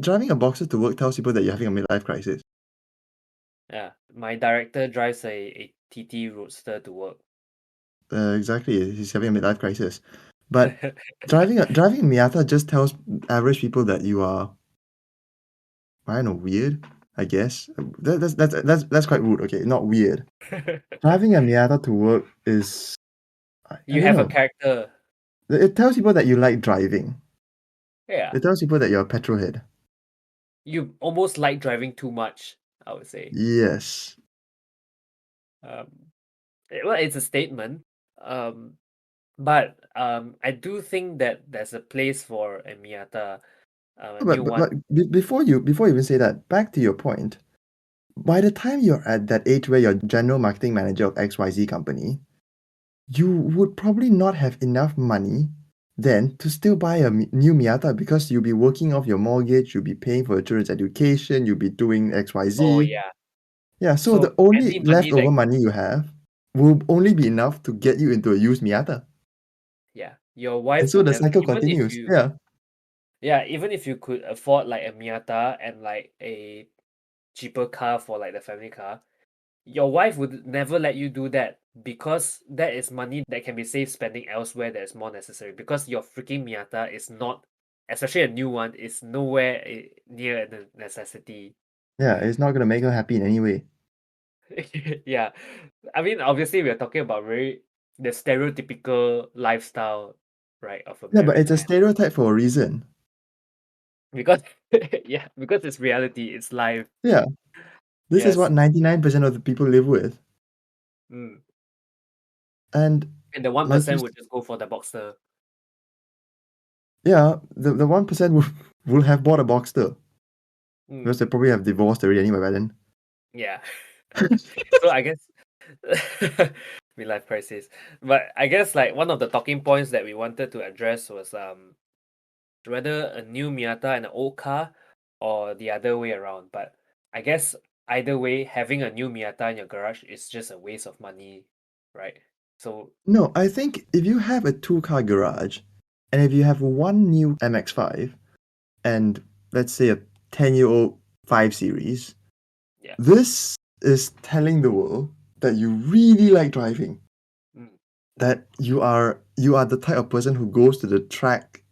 Speaker 1: Driving a Boxer to work tells people that you're having a midlife crisis.
Speaker 2: Yeah. My director drives a TT Roadster to work.
Speaker 1: Exactly, he's having a midlife crisis. But driving a Miata just tells average people that you are, I don't know, weird, I guess. That's quite rude. Okay, not weird. Driving a Miata to work is I
Speaker 2: You
Speaker 1: don't
Speaker 2: have a
Speaker 1: know.
Speaker 2: character.
Speaker 1: It tells people that you like driving.
Speaker 2: Yeah.
Speaker 1: It tells people that you're a petrol head.
Speaker 2: You almost like driving too much. I would say.
Speaker 1: Yes.
Speaker 2: Um, well, it's a statement. Um, but I do think that there's a place for a Miata, a new
Speaker 1: But
Speaker 2: one.
Speaker 1: before you even say that, back to your point, by the time you're at that age where you're general marketing manager of XYZ company, you would probably not have enough money then to still buy a new Miata because you'll be working off your mortgage, you'll be paying for your children's education, you'll be doing
Speaker 2: Oh
Speaker 1: XYZ.
Speaker 2: yeah.
Speaker 1: Yeah, so
Speaker 2: So
Speaker 1: the only
Speaker 2: any money that
Speaker 1: leftover money you have will only be enough to get you into a used Miata.
Speaker 2: yeah, your
Speaker 1: And
Speaker 2: wife
Speaker 1: so
Speaker 2: would
Speaker 1: the
Speaker 2: never
Speaker 1: cycle continues. Yeah.
Speaker 2: even if you could afford like a Miata and like a cheaper car for like the family car, your wife would never let you do that because that is money that can be saved spending elsewhere that is more necessary because your freaking Miata is not, especially a new one, is nowhere near the necessity.
Speaker 1: Yeah, it's not gonna make her happy in any way.
Speaker 2: Yeah. I mean, obviously we're talking about very the stereotypical lifestyle, right, of a
Speaker 1: Yeah, but
Speaker 2: married
Speaker 1: it's a
Speaker 2: man.
Speaker 1: stereotype for a reason.
Speaker 2: Because yeah, because it's reality, it's life.
Speaker 1: Yeah. This is
Speaker 2: Yes.
Speaker 1: what 99% of the people live with.
Speaker 2: Mm.
Speaker 1: And
Speaker 2: And the
Speaker 1: like you
Speaker 2: 1%
Speaker 1: s
Speaker 2: would just go for the Boxster.
Speaker 1: yeah, the 1% will have bought a Boxster because
Speaker 2: Mm.
Speaker 1: they probably have divorced already anyway by then.
Speaker 2: Yeah. So I guess midlife crisis. But I guess like one of the talking points that we wanted to address was whether a new Miata and an old car or the other way around. But I guess either way, having a new Miata in your garage is just a waste of money, right? So
Speaker 1: No, I think if you have a two-car garage, and if you have one new MX-5 and let's say a 10-year-old 5 Series,
Speaker 2: yeah.
Speaker 1: this is telling the world that you really like driving,
Speaker 2: Mm.
Speaker 1: that you are the type of person who goes to the track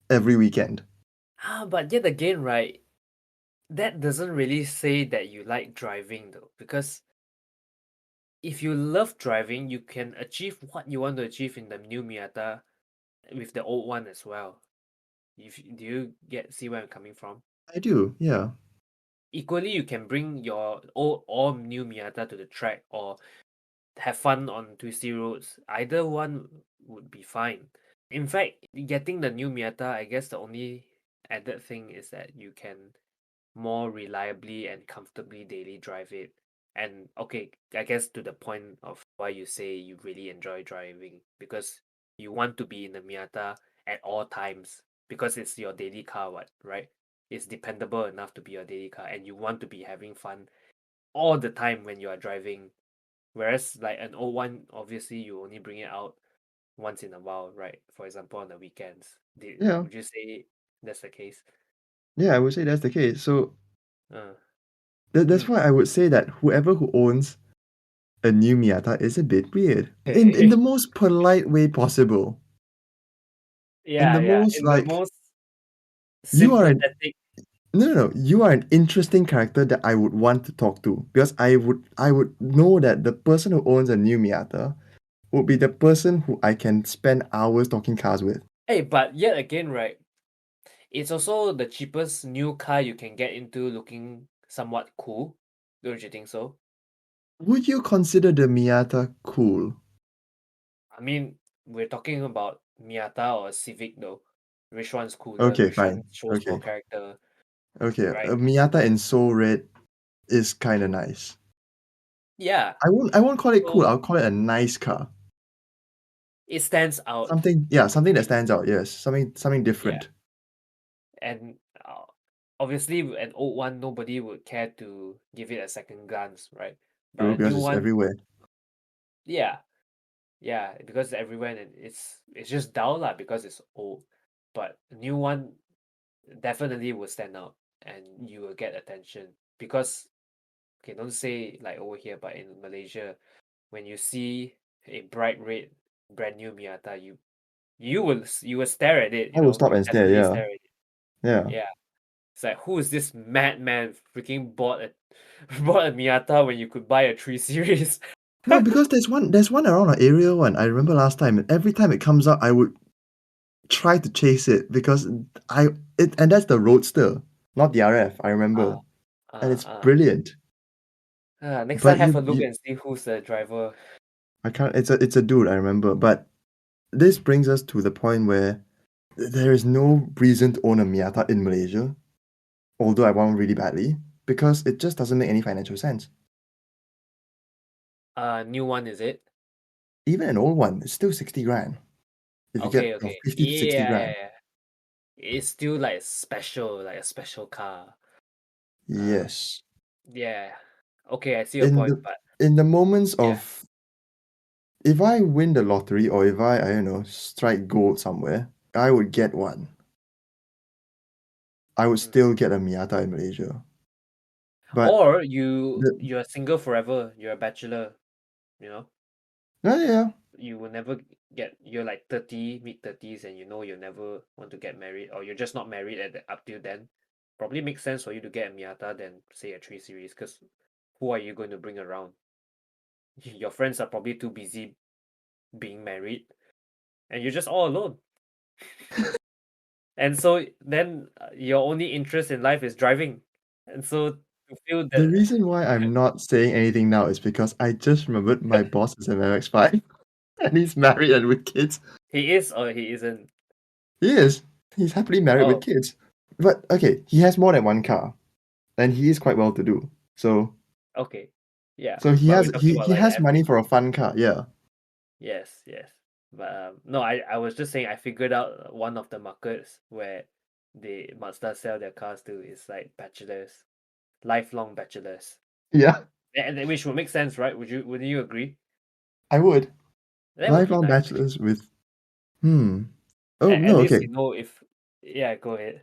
Speaker 1: every weekend.
Speaker 2: But yet again, right, that doesn't really say that you like driving though, because if you love driving, you can achieve what you want to achieve in the new Miata with the old one as well. If do you get see where I'm coming from?
Speaker 1: I do, yeah.
Speaker 2: Equally, you can bring your old or new Miata to the track or have fun on twisty roads. Either one would be fine. In fact, getting the new Miata, I guess the only added thing is that you can more reliably and comfortably daily drive it. And okay, I guess to the point of why you say you really enjoy driving because you want to be in the Miata at all times because it's your daily car, what, right? It's dependable enough to be your daily car and you want to be having fun all the time when you are driving. Whereas like an old one, obviously you only bring it out once in a while, right? For example, on the weekends.
Speaker 1: Yeah,
Speaker 2: Would you say that's the case?
Speaker 1: yeah, I would say that's the case. So
Speaker 2: Uh,
Speaker 1: that's
Speaker 2: mm.
Speaker 1: why I would say that whoever who owns a new Miata is a bit weird. In the most polite way possible. In
Speaker 2: Yeah,
Speaker 1: the
Speaker 2: yeah.
Speaker 1: most
Speaker 2: In the
Speaker 1: like
Speaker 2: most
Speaker 1: you are an
Speaker 2: sympathetic.
Speaker 1: no, you are an interesting character that I would want to talk to because I would know that the person who owns a new Miata would be the person who I can spend hours talking cars with.
Speaker 2: Hey, but yet again, right? It's also the cheapest new car you can get into looking somewhat cool. Don't you think so?
Speaker 1: Would you consider the Miata cool?
Speaker 2: I mean, we're talking about Miata or a Civic though. Which one's cooler?
Speaker 1: Okay,
Speaker 2: Which one
Speaker 1: fine.
Speaker 2: shows more
Speaker 1: Okay.
Speaker 2: character,
Speaker 1: Okay.
Speaker 2: right?
Speaker 1: A Miata in Soul Red is kind of nice.
Speaker 2: Yeah.
Speaker 1: I won't call it cool.
Speaker 2: So
Speaker 1: I'll call it a nice car.
Speaker 2: it stands out.
Speaker 1: Something that
Speaker 2: It,
Speaker 1: stands out. Yes, something
Speaker 2: yeah.
Speaker 1: different.
Speaker 2: And obviously, an old one, nobody would care to give it a second glance, right? But
Speaker 1: True,
Speaker 2: a
Speaker 1: because
Speaker 2: new
Speaker 1: it's
Speaker 2: one,
Speaker 1: everywhere.
Speaker 2: yeah. Yeah, because it's everywhere and it's just dull lah because it's old. But a new one definitely will stand out and you will get attention because okay, don't say like over here, but in Malaysia, when you see a bright red brand new Miata, you will stare at it,
Speaker 1: I will stop
Speaker 2: you
Speaker 1: and stare.
Speaker 2: definitely
Speaker 1: Yeah,
Speaker 2: stare at it.
Speaker 1: yeah.
Speaker 2: Yeah. It's like who is this madman freaking bought a bought a Miata when you could buy a 3 Series?
Speaker 1: No, because there's one around our area one. I remember last time. Every time it comes out, I would try to chase it because I it and that's the Roadster, not the RF. I
Speaker 2: Uh,
Speaker 1: remember, and it's
Speaker 2: uh.
Speaker 1: brilliant.
Speaker 2: Next time
Speaker 1: But
Speaker 2: have a look
Speaker 1: you
Speaker 2: and see who's the driver.
Speaker 1: I can't it's a dude, I remember, but this brings us to the point where there is no reason to own a Miata in Malaysia, although I want one really badly, because it just doesn't make any financial sense.
Speaker 2: New one is it?
Speaker 1: Even an old one, it's still 60 grand. If you
Speaker 2: Okay,
Speaker 1: get
Speaker 2: okay.
Speaker 1: 50 to 60
Speaker 2: Yeah, yeah,
Speaker 1: grand.
Speaker 2: yeah. It's still like special, like a special car. Um,
Speaker 1: Yes.
Speaker 2: yeah. Okay, I see your
Speaker 1: In
Speaker 2: point,
Speaker 1: the
Speaker 2: but
Speaker 1: in the moments
Speaker 2: yeah.
Speaker 1: of if I win the lottery or if I don't know, strike gold somewhere, I would get one. I would
Speaker 2: Mm.
Speaker 1: still get a Miata in Malaysia. But
Speaker 2: Or
Speaker 1: the
Speaker 2: you're single forever, you're a bachelor, you know?
Speaker 1: yeah, yeah.
Speaker 2: You will never get you're like 30, mid-30s, and you know you'll never want to get married, or you're just not married up till then. Probably makes sense for you to get a Miata than say a 3 Series, because who are you going to bring around? Your friends are probably too busy being married, and you're just all alone. And so then your only interest in life is driving. And so to feel
Speaker 1: The
Speaker 2: that
Speaker 1: reason why I'm not saying anything now is because I just remembered my boss is an MX-5 and he's married and with kids.
Speaker 2: he is or he isn't.
Speaker 1: He is. He's happily married with
Speaker 2: Oh,
Speaker 1: kids. But okay, he has more than one car, and he is quite well to do. So
Speaker 2: okay. Yeah.
Speaker 1: so he
Speaker 2: But we're
Speaker 1: has
Speaker 2: talking
Speaker 1: he
Speaker 2: about
Speaker 1: he
Speaker 2: like the
Speaker 1: has money
Speaker 2: average.
Speaker 1: for a fun car. Yeah.
Speaker 2: Yes, yes. But no, I was just saying I figured out one of the markets where the Mazda sell their cars to is like bachelors, lifelong bachelors.
Speaker 1: Yeah,
Speaker 2: And which would make sense, right? Wouldn't you agree?
Speaker 1: I would.
Speaker 2: That would be
Speaker 1: Lifelong
Speaker 2: nice
Speaker 1: bachelors
Speaker 2: actually.
Speaker 1: with hmm. Oh
Speaker 2: At
Speaker 1: no,
Speaker 2: least
Speaker 1: okay.
Speaker 2: you know if yeah, go ahead.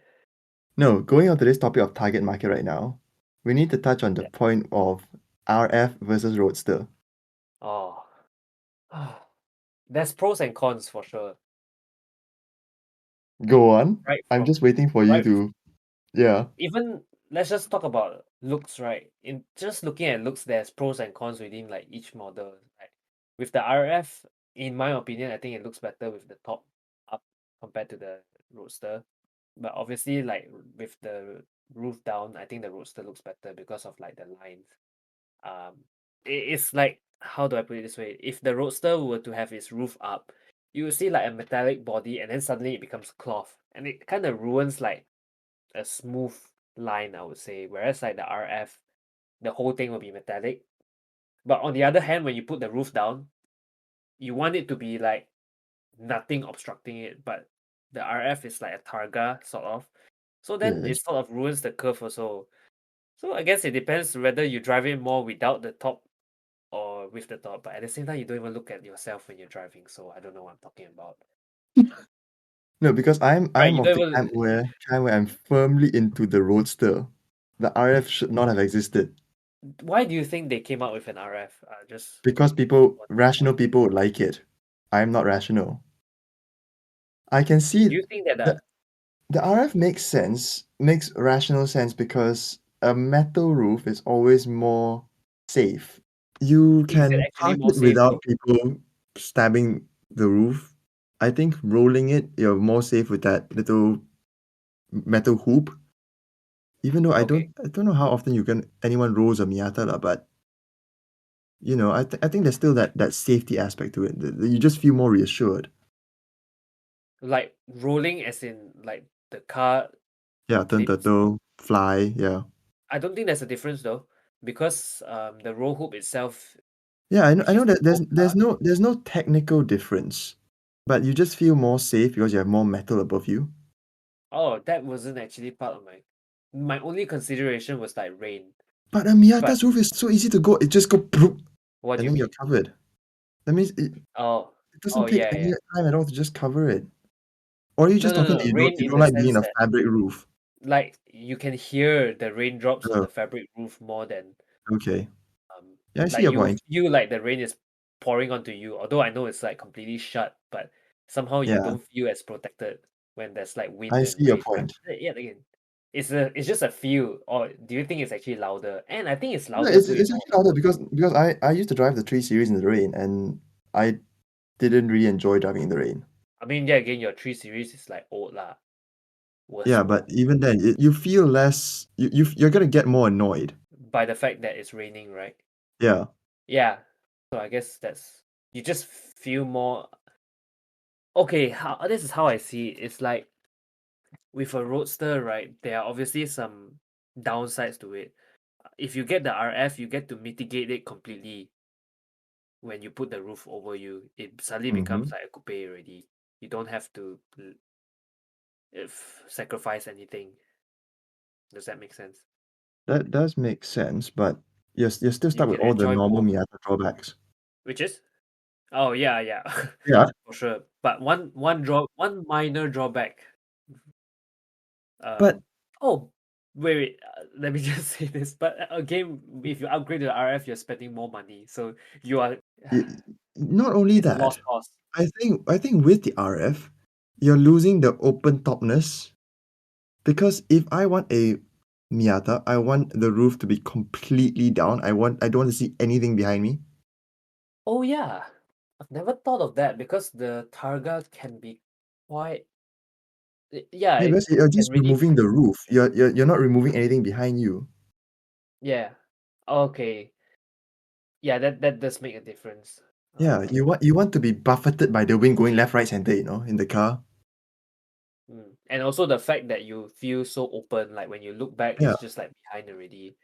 Speaker 1: No, going on to this topic of target market right now, we need to touch on the
Speaker 2: Yeah.
Speaker 1: point of RF versus Roadster.
Speaker 2: Oh. There's pros and cons for sure.
Speaker 1: Go on.
Speaker 2: Right
Speaker 1: I'm
Speaker 2: from
Speaker 1: just waiting for you
Speaker 2: right
Speaker 1: to yeah.
Speaker 2: even let's just talk about looks, right? In just looking at looks, there's pros and cons within like each model. Like with the RF, in my opinion, I think it looks better with the top up compared to the Roadster. But obviously, like with the roof down, I think the Roadster looks better because of like the lines. It's like, how do I put it this way? If the Roadster were to have its roof up, you will see like a metallic body, and then suddenly it becomes cloth, and it kind of ruins like a smooth line, I would say. Whereas like the RF, the whole thing will be metallic. But on the other hand, when you put the roof down, you want it to be like nothing obstructing it. But the RF is like a targa sort of. So then it
Speaker 1: Yes.
Speaker 2: sort of ruins the curve also. So I guess it depends whether you drive it more without the top or with the top. But at the same time, you don't even look at yourself when you're driving. So I don't know what I'm talking about.
Speaker 1: No, because I'm
Speaker 2: Right?
Speaker 1: I'm
Speaker 2: You
Speaker 1: of
Speaker 2: don't
Speaker 1: the
Speaker 2: even.
Speaker 1: camp where I'm firmly into the Roadster. The RF should not have existed
Speaker 2: Why do you think they came out with an RF? Just
Speaker 1: because
Speaker 2: want to know.
Speaker 1: rational people would like it. I'm not rational. I can
Speaker 2: Do
Speaker 1: see
Speaker 2: you think that
Speaker 1: the the RF makes rational sense because a metal roof is always more safe. You
Speaker 2: is it
Speaker 1: can
Speaker 2: actually
Speaker 1: park
Speaker 2: more
Speaker 1: it
Speaker 2: safe
Speaker 1: without
Speaker 2: though?
Speaker 1: people stabbing the roof. I think rolling it, you're more safe with that little metal hoop. Even though
Speaker 2: Okay.
Speaker 1: I don't know how often anyone rolls a Miata lah, but I think there's still that safety aspect to it. You just feel more reassured.
Speaker 2: Like rolling as in like the car
Speaker 1: Yeah, turn
Speaker 2: flips.
Speaker 1: turtle, fly, yeah.
Speaker 2: I don't think there's a difference though, because the roll hoop itself,
Speaker 1: Yeah, I
Speaker 2: which
Speaker 1: know
Speaker 2: is the
Speaker 1: that
Speaker 2: whole car.
Speaker 1: there's no technical difference, but you just feel more safe because you have more metal above you.
Speaker 2: Oh, that wasn't actually part of my only consideration was like rain.
Speaker 1: But a
Speaker 2: But
Speaker 1: Miata's roof is so easy to go. It just go bloop,
Speaker 2: what do
Speaker 1: and
Speaker 2: you
Speaker 1: then you're
Speaker 2: mean?
Speaker 1: covered. That means
Speaker 2: Oh,
Speaker 1: it doesn't
Speaker 2: oh
Speaker 1: take
Speaker 2: yeah,
Speaker 1: any
Speaker 2: yeah.
Speaker 1: time at all to just cover it. Or are you
Speaker 2: No,
Speaker 1: just
Speaker 2: no,
Speaker 1: talking
Speaker 2: no,
Speaker 1: that
Speaker 2: no. Rain
Speaker 1: you
Speaker 2: in
Speaker 1: don't
Speaker 2: the
Speaker 1: like being
Speaker 2: sense
Speaker 1: in a
Speaker 2: that
Speaker 1: fabric roof?
Speaker 2: like you can hear the raindrops on
Speaker 1: Oh,
Speaker 2: the fabric roof more than
Speaker 1: okay. Yeah, I see
Speaker 2: like
Speaker 1: your
Speaker 2: you
Speaker 1: point.
Speaker 2: feel like the rain is pouring onto you. Although I know it's like completely shut, but somehow you
Speaker 1: Yeah,
Speaker 2: don't feel as protected when there's like wind
Speaker 1: I
Speaker 2: and
Speaker 1: see your
Speaker 2: rain. But
Speaker 1: point.
Speaker 2: yeah, again, it's just a feel. Or do you think it's actually louder? And I think it's
Speaker 1: No,
Speaker 2: louder too,
Speaker 1: it's actually louder because I used to drive the 3 Series in the rain, and I didn't really enjoy driving in the rain.
Speaker 2: I mean, yeah, again, your 3 Series is like old lah, worse
Speaker 1: Yeah, but
Speaker 2: old
Speaker 1: even then, you feel less. You're gonna get more annoyed.
Speaker 2: by the fact that it's raining, right?
Speaker 1: Yeah.
Speaker 2: Yeah. So I guess that's you just feel more okay. How this is how I see it. It's like with a roadster, right? There are obviously some downsides to it. If you get the RF, you get to mitigate it completely. When you put the roof over you, it suddenly becomes
Speaker 1: Mhm.
Speaker 2: like a coupe already. You don't have to if sacrifice anything. Does that make sense?
Speaker 1: That does make sense, but you're still
Speaker 2: You
Speaker 1: stuck with
Speaker 2: can
Speaker 1: all the
Speaker 2: enjoy
Speaker 1: normal
Speaker 2: both.
Speaker 1: Miata drawbacks.
Speaker 2: Which is? Oh yeah, yeah.
Speaker 1: Yeah,
Speaker 2: For sure. But one minor drawback.
Speaker 1: but
Speaker 2: Oh wait, let me just say this. But again, if you upgrade to the RF, you're spending more money. So you are
Speaker 1: y not only
Speaker 2: it's a
Speaker 1: that,
Speaker 2: lost cause.
Speaker 1: I think with the RF, you're losing the open topness because if I want a Miata, I want the roof to be completely down. I don't want to see anything behind me.
Speaker 2: Oh yeah. I've never thought of that because the Targa can be quite yeah,
Speaker 1: Yeah,
Speaker 2: it
Speaker 1: because you're
Speaker 2: can
Speaker 1: just
Speaker 2: really
Speaker 1: removing the roof. You're not removing anything behind you.
Speaker 2: yeah. Okay. Yeah, that does make a difference.
Speaker 1: Yeah,
Speaker 2: Uh,
Speaker 1: you want to be buffeted by the wind going left, right, center, in the car.
Speaker 2: and also the fact that you feel so open, like when you look back,
Speaker 1: Yeah,
Speaker 2: it's just like behind already.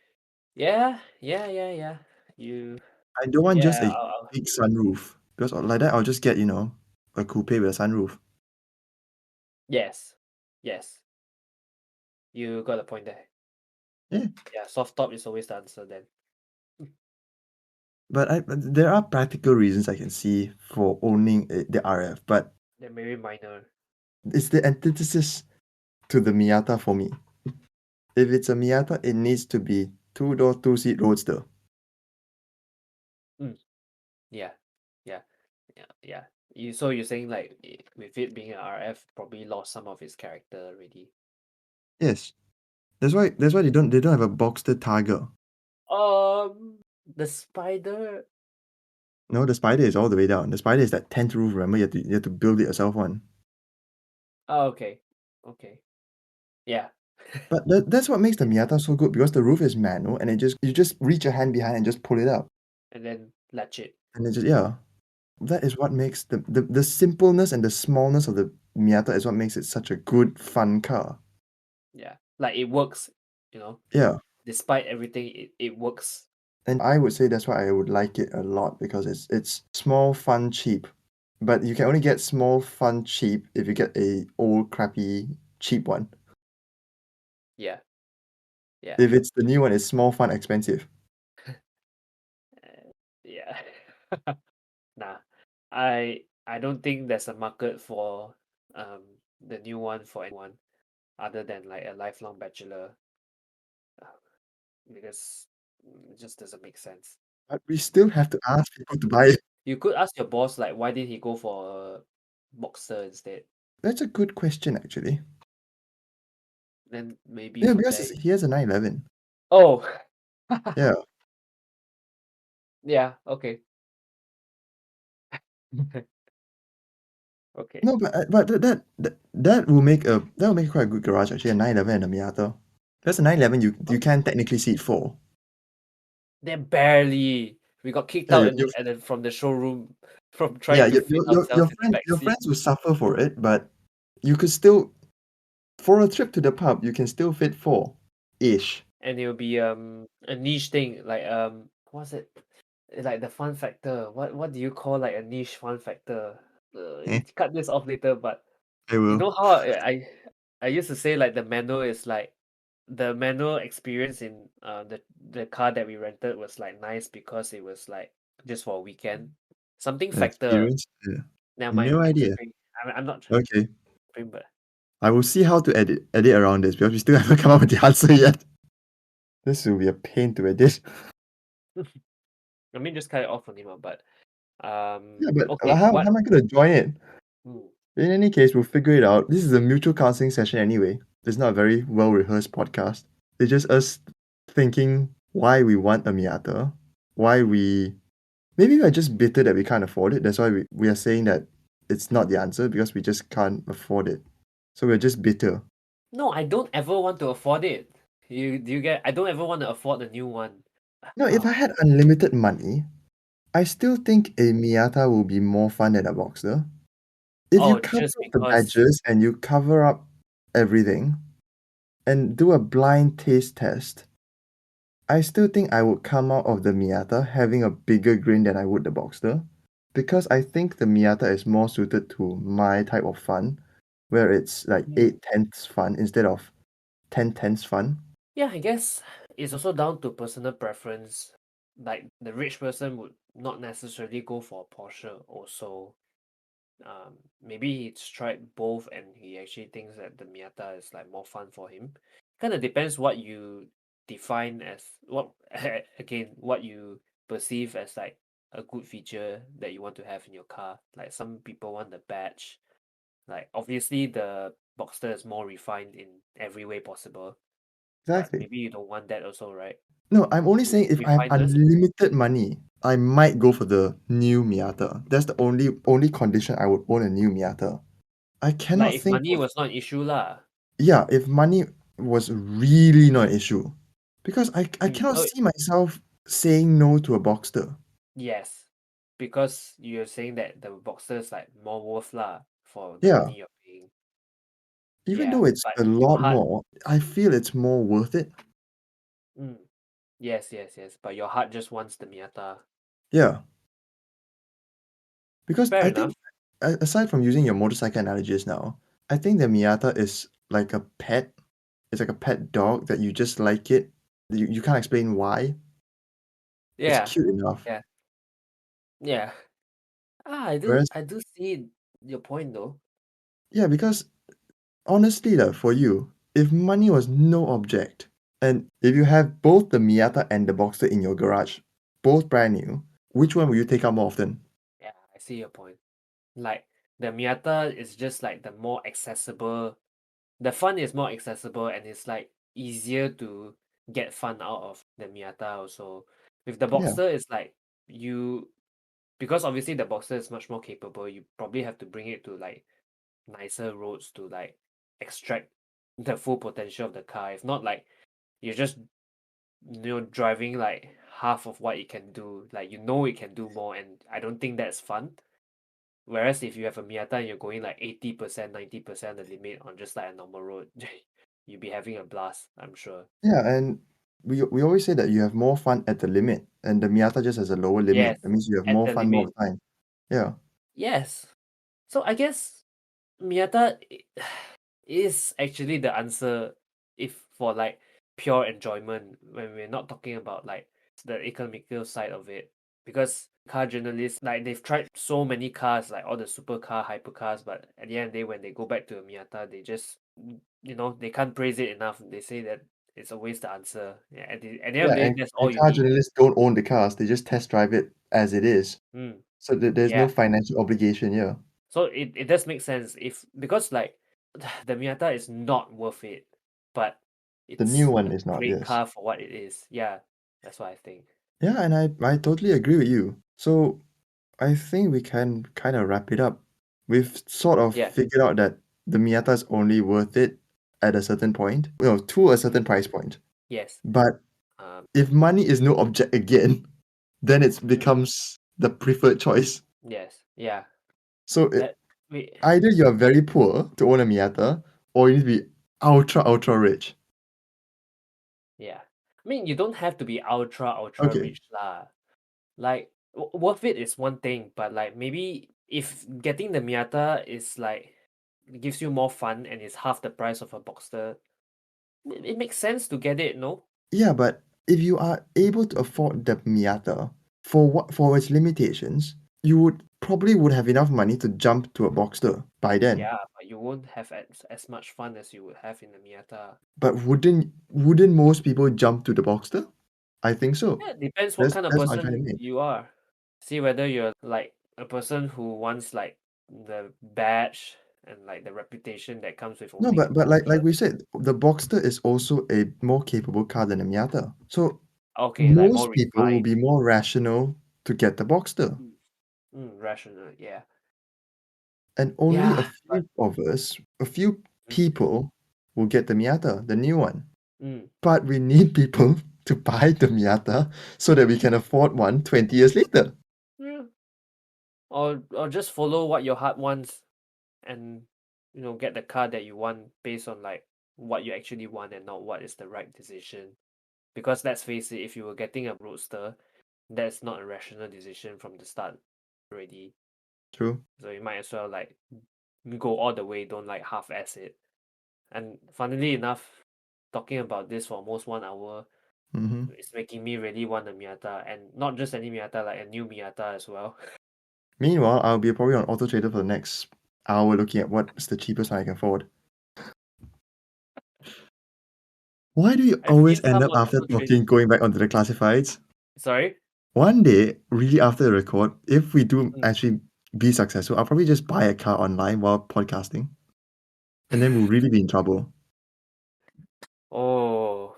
Speaker 2: Yeah, yeah, yeah, yeah. You,
Speaker 1: I don't want just
Speaker 2: yeah,
Speaker 1: a big sunroof because like that I'll just get, a coupe with a sunroof.
Speaker 2: yes, yes. You got a point there.
Speaker 1: Yeah,
Speaker 2: Yeah, soft top is always the answer then.
Speaker 1: but there are practical reasons I can see for owning the RF, but
Speaker 2: Then maybe minor.
Speaker 1: it's the antithesis to the Miata for me. If it's a Miata, it needs to be two-door, two-seat roadster.
Speaker 2: Mm, yeah, yeah, yeah, yeah. So you're saying like with it being an RF, probably lost some of its character already.
Speaker 1: Yes, that's why they don't have a Boxster Targa.
Speaker 2: The spider.
Speaker 1: No, the Spider is all the way down. The Spider is that tent roof. Remember, you have to build it yourself one.
Speaker 2: Oh, okay, okay, yeah,
Speaker 1: But that's what makes the
Speaker 2: yeah.
Speaker 1: Miata so good because the roof is manual and you just reach your hand behind and just pull it up.
Speaker 2: And then latch it.
Speaker 1: And it just yeah. That is what makes the simpleness and the smallness of the Miata is what makes it such a good, fun car.
Speaker 2: Yeah, like it works. You know,
Speaker 1: Yeah.
Speaker 2: despite everything, it works.
Speaker 1: And I would say that's why I would like it a lot because it's small, fun, cheap. But you can only get small, fun, cheap if you get a old, crappy, cheap one.
Speaker 2: Yeah, yeah,
Speaker 1: If it's the new one, it's small, fun, expensive.
Speaker 2: yeah. Nah, I don't think there's a market for um the new one for anyone other than like a lifelong bachelor uh, because it just doesn't make sense.
Speaker 1: But we still have to ask people to buy it.
Speaker 2: You could ask your boss like why did he go for a boxer instead?
Speaker 1: That's a good question, actually.
Speaker 2: Then maybe
Speaker 1: Yeah,
Speaker 2: from
Speaker 1: because
Speaker 2: there.
Speaker 1: he has a 911.
Speaker 2: Oh,
Speaker 1: Yeah.
Speaker 2: yeah. Okay. Okay.
Speaker 1: No, but that will make quite a good garage actually, a 911 and a Miata. Because a 911 you
Speaker 2: Oh,
Speaker 1: can technically seat four.
Speaker 2: then barely we got kicked
Speaker 1: Yeah,
Speaker 2: out and then from the showroom from
Speaker 1: yeah,
Speaker 2: trying to fit
Speaker 1: your
Speaker 2: ourselves in the
Speaker 1: friend
Speaker 2: back
Speaker 1: your
Speaker 2: seat.
Speaker 1: friends will suffer for it, but you could still for a trip to the pub you can still fit four ish.
Speaker 2: And it'll be a niche thing like what's it like the fun factor what do you call like a niche fun factor
Speaker 1: Eh,
Speaker 2: you cut this off later but
Speaker 1: I
Speaker 2: you
Speaker 1: will.
Speaker 2: know how I used to say like the manual is like the manual experience in the car that we rented was like nice because it was like just for a weekend something
Speaker 1: An
Speaker 2: factor
Speaker 1: experience? Yeah.
Speaker 2: never mind
Speaker 1: No idea.
Speaker 2: I'm not
Speaker 1: Okay.
Speaker 2: remembering but
Speaker 1: I will see how to edit around this because we still haven't come up with the answer yet. This will be a pain to edit.
Speaker 2: I mean just cut it off on him but
Speaker 1: Yeah, but
Speaker 2: okay
Speaker 1: how
Speaker 2: what
Speaker 1: am I gonna join it?
Speaker 2: hmm.
Speaker 1: In any case, we'll figure it out. This is a mutual counseling session anyway. It's not a very well rehearsed podcast. It's just us thinking why we want a Miata, why we maybe we're just bitter that we can't afford it. That's why we are saying that it's not the answer because we just can't afford it. So we're just bitter.
Speaker 2: No, I don't ever want to afford it. You do you get? I don't ever want to afford a new one.
Speaker 1: No, if I
Speaker 2: Oh,
Speaker 1: had unlimited money, I still think a Miata will be more fun than a Boxster. If you
Speaker 2: oh,
Speaker 1: cover
Speaker 2: just
Speaker 1: up the
Speaker 2: because.
Speaker 1: badges and you cover up everything and do a blind taste test, I still think I would come out of the Miata having a bigger grin than I would the Boxster, because I think the Miata is more suited to my type of fun, where it's like
Speaker 2: Mm.
Speaker 1: 8/10ths fun instead of 10/10ths fun.
Speaker 2: Yeah, I guess it's also down to personal preference. Like the rich person would not necessarily go for a Porsche also. Maybe he's tried both and he actually thinks that the Miata is like more fun for him. Kind of depends what you define as what again what you perceive as like a good feature that you want to have in your car. Like some people want the badge. Like obviously the Boxster is more refined in every way possible, but
Speaker 1: Exactly.
Speaker 2: maybe you don't want that also, right?
Speaker 1: No, I'm only saying if I have
Speaker 2: Refineness.
Speaker 1: unlimited money, I might go for the new Miata. That's the only condition I would own a new Miata. I
Speaker 2: Like
Speaker 1: cannot
Speaker 2: if
Speaker 1: think
Speaker 2: money
Speaker 1: of
Speaker 2: was not an issue lah.
Speaker 1: yeah, if money was really not an issue. Because I cannot
Speaker 2: So
Speaker 1: see myself saying no to a Boxster.
Speaker 2: yes, because you're saying that the Boxer is like more worth lah for the
Speaker 1: Yeah,
Speaker 2: money you're paying.
Speaker 1: even
Speaker 2: Yeah,
Speaker 1: though it's
Speaker 2: but
Speaker 1: a
Speaker 2: your
Speaker 1: lot
Speaker 2: heart,
Speaker 1: more, I feel it's more worth it.
Speaker 2: mm, yes, yes, yes. But your heart just wants the Miata.
Speaker 1: Yeah, because
Speaker 2: Fair
Speaker 1: I
Speaker 2: enough.
Speaker 1: think aside from using your motorcycle analogies now, I think the Miata is like a pet. It's like a pet dog that you just like it. You can't explain why. It's
Speaker 2: Yeah,
Speaker 1: cute enough.
Speaker 2: yeah, yeah. I do,
Speaker 1: Whereas
Speaker 2: I do see your point though.
Speaker 1: yeah, because honestly lah, for you, if money was no object, and if you have both the Miata and the Boxster in your garage, both brand new, which one will you take out more often?
Speaker 2: Yeah, I see your point. Like the Miata is just like the more accessible. The fun is more accessible and it's like easier to get fun out of the Miata also. With the
Speaker 1: Yeah.
Speaker 2: Boxster, it's like you because obviously the Boxster is much more capable. You probably have to bring it to like nicer roads to like extract the full potential of the car. If not, like you're just driving like half of what it can do. Like it can do more, and I don't think that's fun. Whereas if you have a Miata and you're going like 80%, 90% the limit on just like a normal road, you'll be having a blast, I'm sure.
Speaker 1: Yeah, and we always say that you have more fun at the limit, and the Miata just has a lower
Speaker 2: Yes,
Speaker 1: limit. That means you have
Speaker 2: at
Speaker 1: more
Speaker 2: the
Speaker 1: fun more
Speaker 2: limit.
Speaker 1: of the time. Yeah.
Speaker 2: Yes. So I guess Miata is actually the answer if for like pure enjoyment when we're not talking about like the economical side of it. Because car journalists like they've tried so many cars, like all the supercar, hypercars, but at the end of the day when they go back to a Miata, they just they can't praise it enough. They say that it's always the answer. Yeah, at the end of
Speaker 1: Yeah,
Speaker 2: the day, that's all
Speaker 1: and
Speaker 2: you
Speaker 1: car
Speaker 2: need.
Speaker 1: journalists don't own the cars, they just test drive it as it is.
Speaker 2: Mm,
Speaker 1: So there's no
Speaker 2: yeah.
Speaker 1: financial obligation here.
Speaker 2: So it does make sense if because like the Miata is not worth it, but
Speaker 1: The new
Speaker 2: it's
Speaker 1: one
Speaker 2: a
Speaker 1: is not,
Speaker 2: great
Speaker 1: yes.
Speaker 2: car for what it is. Yeah, that's what I think.
Speaker 1: Yeah, and I totally agree with you. So I think we can kind of wrap it up. We've sort of
Speaker 2: Yeah.
Speaker 1: figured out that the Miata is only worth it at a certain point, well, to a
Speaker 2: Mm,
Speaker 1: certain price point.
Speaker 2: yes.
Speaker 1: But
Speaker 2: Um.
Speaker 1: if money is no object again, then it
Speaker 2: Mm,
Speaker 1: becomes the preferred choice.
Speaker 2: yes. Yeah.
Speaker 1: So
Speaker 2: That we.
Speaker 1: either you're very poor to own a Miata, or you need to be ultra rich.
Speaker 2: Yeah. I mean, you don't have to be ultra
Speaker 1: Okay.
Speaker 2: rich lah. Like worth it is one thing, but like maybe if getting the Miata is like gives you more fun and it's half the price of a Boxster, it makes sense to get it, no?
Speaker 1: Yeah, but if you are able to afford the Miata for its limitations, you would have enough money to jump to a Boxster by then.
Speaker 2: Yeah, but you won't have as much fun as you would have in the Miata.
Speaker 1: But wouldn't most people jump to the Boxster? I think so.
Speaker 2: Yeah, it depends what
Speaker 1: That's
Speaker 2: kind of
Speaker 1: that's what I'm trying to
Speaker 2: person
Speaker 1: make.
Speaker 2: you are. See whether you're like a person who wants like the badge and like the reputation that comes with
Speaker 1: No,
Speaker 2: owning a
Speaker 1: but like
Speaker 2: Boxster.
Speaker 1: we said, the Boxster is also a more capable car than a Miata. So
Speaker 2: Okay, like more
Speaker 1: most people will
Speaker 2: refined.
Speaker 1: be more rational to get the Boxster,
Speaker 2: Mm, rational, yeah.
Speaker 1: and only a
Speaker 2: Yeah, but
Speaker 1: few of us, a few
Speaker 2: mm,
Speaker 1: people will get the Miata, the new one.
Speaker 2: mm,
Speaker 1: But we need people to buy the Miata so that we can afford one 20 years later.
Speaker 2: Yeah. Or just follow what your heart wants and get the car that you want based on like what you actually want and not what is the right decision. Because let's face it, if you were getting a roadster, that's not a rational decision from the start already.
Speaker 1: True.
Speaker 2: So you might as well like go all the way, don't like half-ass it. And funnily enough, talking about this for almost 1 hour,
Speaker 1: Mm-hmm.
Speaker 2: it's making me really want a Miata, and not just any Miata, like a new Miata as well.
Speaker 1: Meanwhile, I'll be probably on Auto Trader for the next hour looking at what's the cheapest one I can afford. Why do you
Speaker 2: I've
Speaker 1: always
Speaker 2: seen
Speaker 1: end
Speaker 2: some
Speaker 1: up
Speaker 2: on
Speaker 1: after
Speaker 2: Auto Trader.
Speaker 1: talking going back onto the classifieds?
Speaker 2: Sorry?
Speaker 1: One day, really after the record, if we do
Speaker 2: Mm.
Speaker 1: actually be successful, I'll probably just buy a car online while podcasting. And then we'll really be in trouble.
Speaker 2: Oh,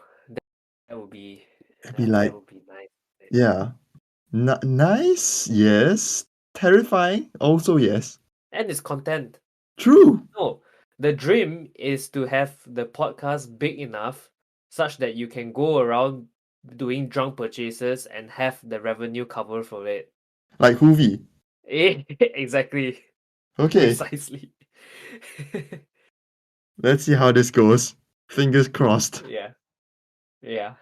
Speaker 2: that would be
Speaker 1: It'd be
Speaker 2: that
Speaker 1: like,
Speaker 2: would be nice.
Speaker 1: yeah, nice, yes. Terrifying, also yes.
Speaker 2: And it's content.
Speaker 1: True.
Speaker 2: No, the dream is to have the podcast big enough such that you can go around doing drunk purchases and have the revenue cover for it.
Speaker 1: Like Hoovy.
Speaker 2: Exactly.
Speaker 1: Okay,
Speaker 2: Precisely.
Speaker 1: let's see how this goes. Fingers crossed.
Speaker 2: Yeah. Yeah.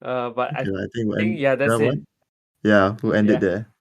Speaker 2: But I
Speaker 1: Okay, I think we'll
Speaker 2: think
Speaker 1: end
Speaker 2: yeah, that's
Speaker 1: that
Speaker 2: it.
Speaker 1: one. Yeah, we'll end it
Speaker 2: Yeah.
Speaker 1: there.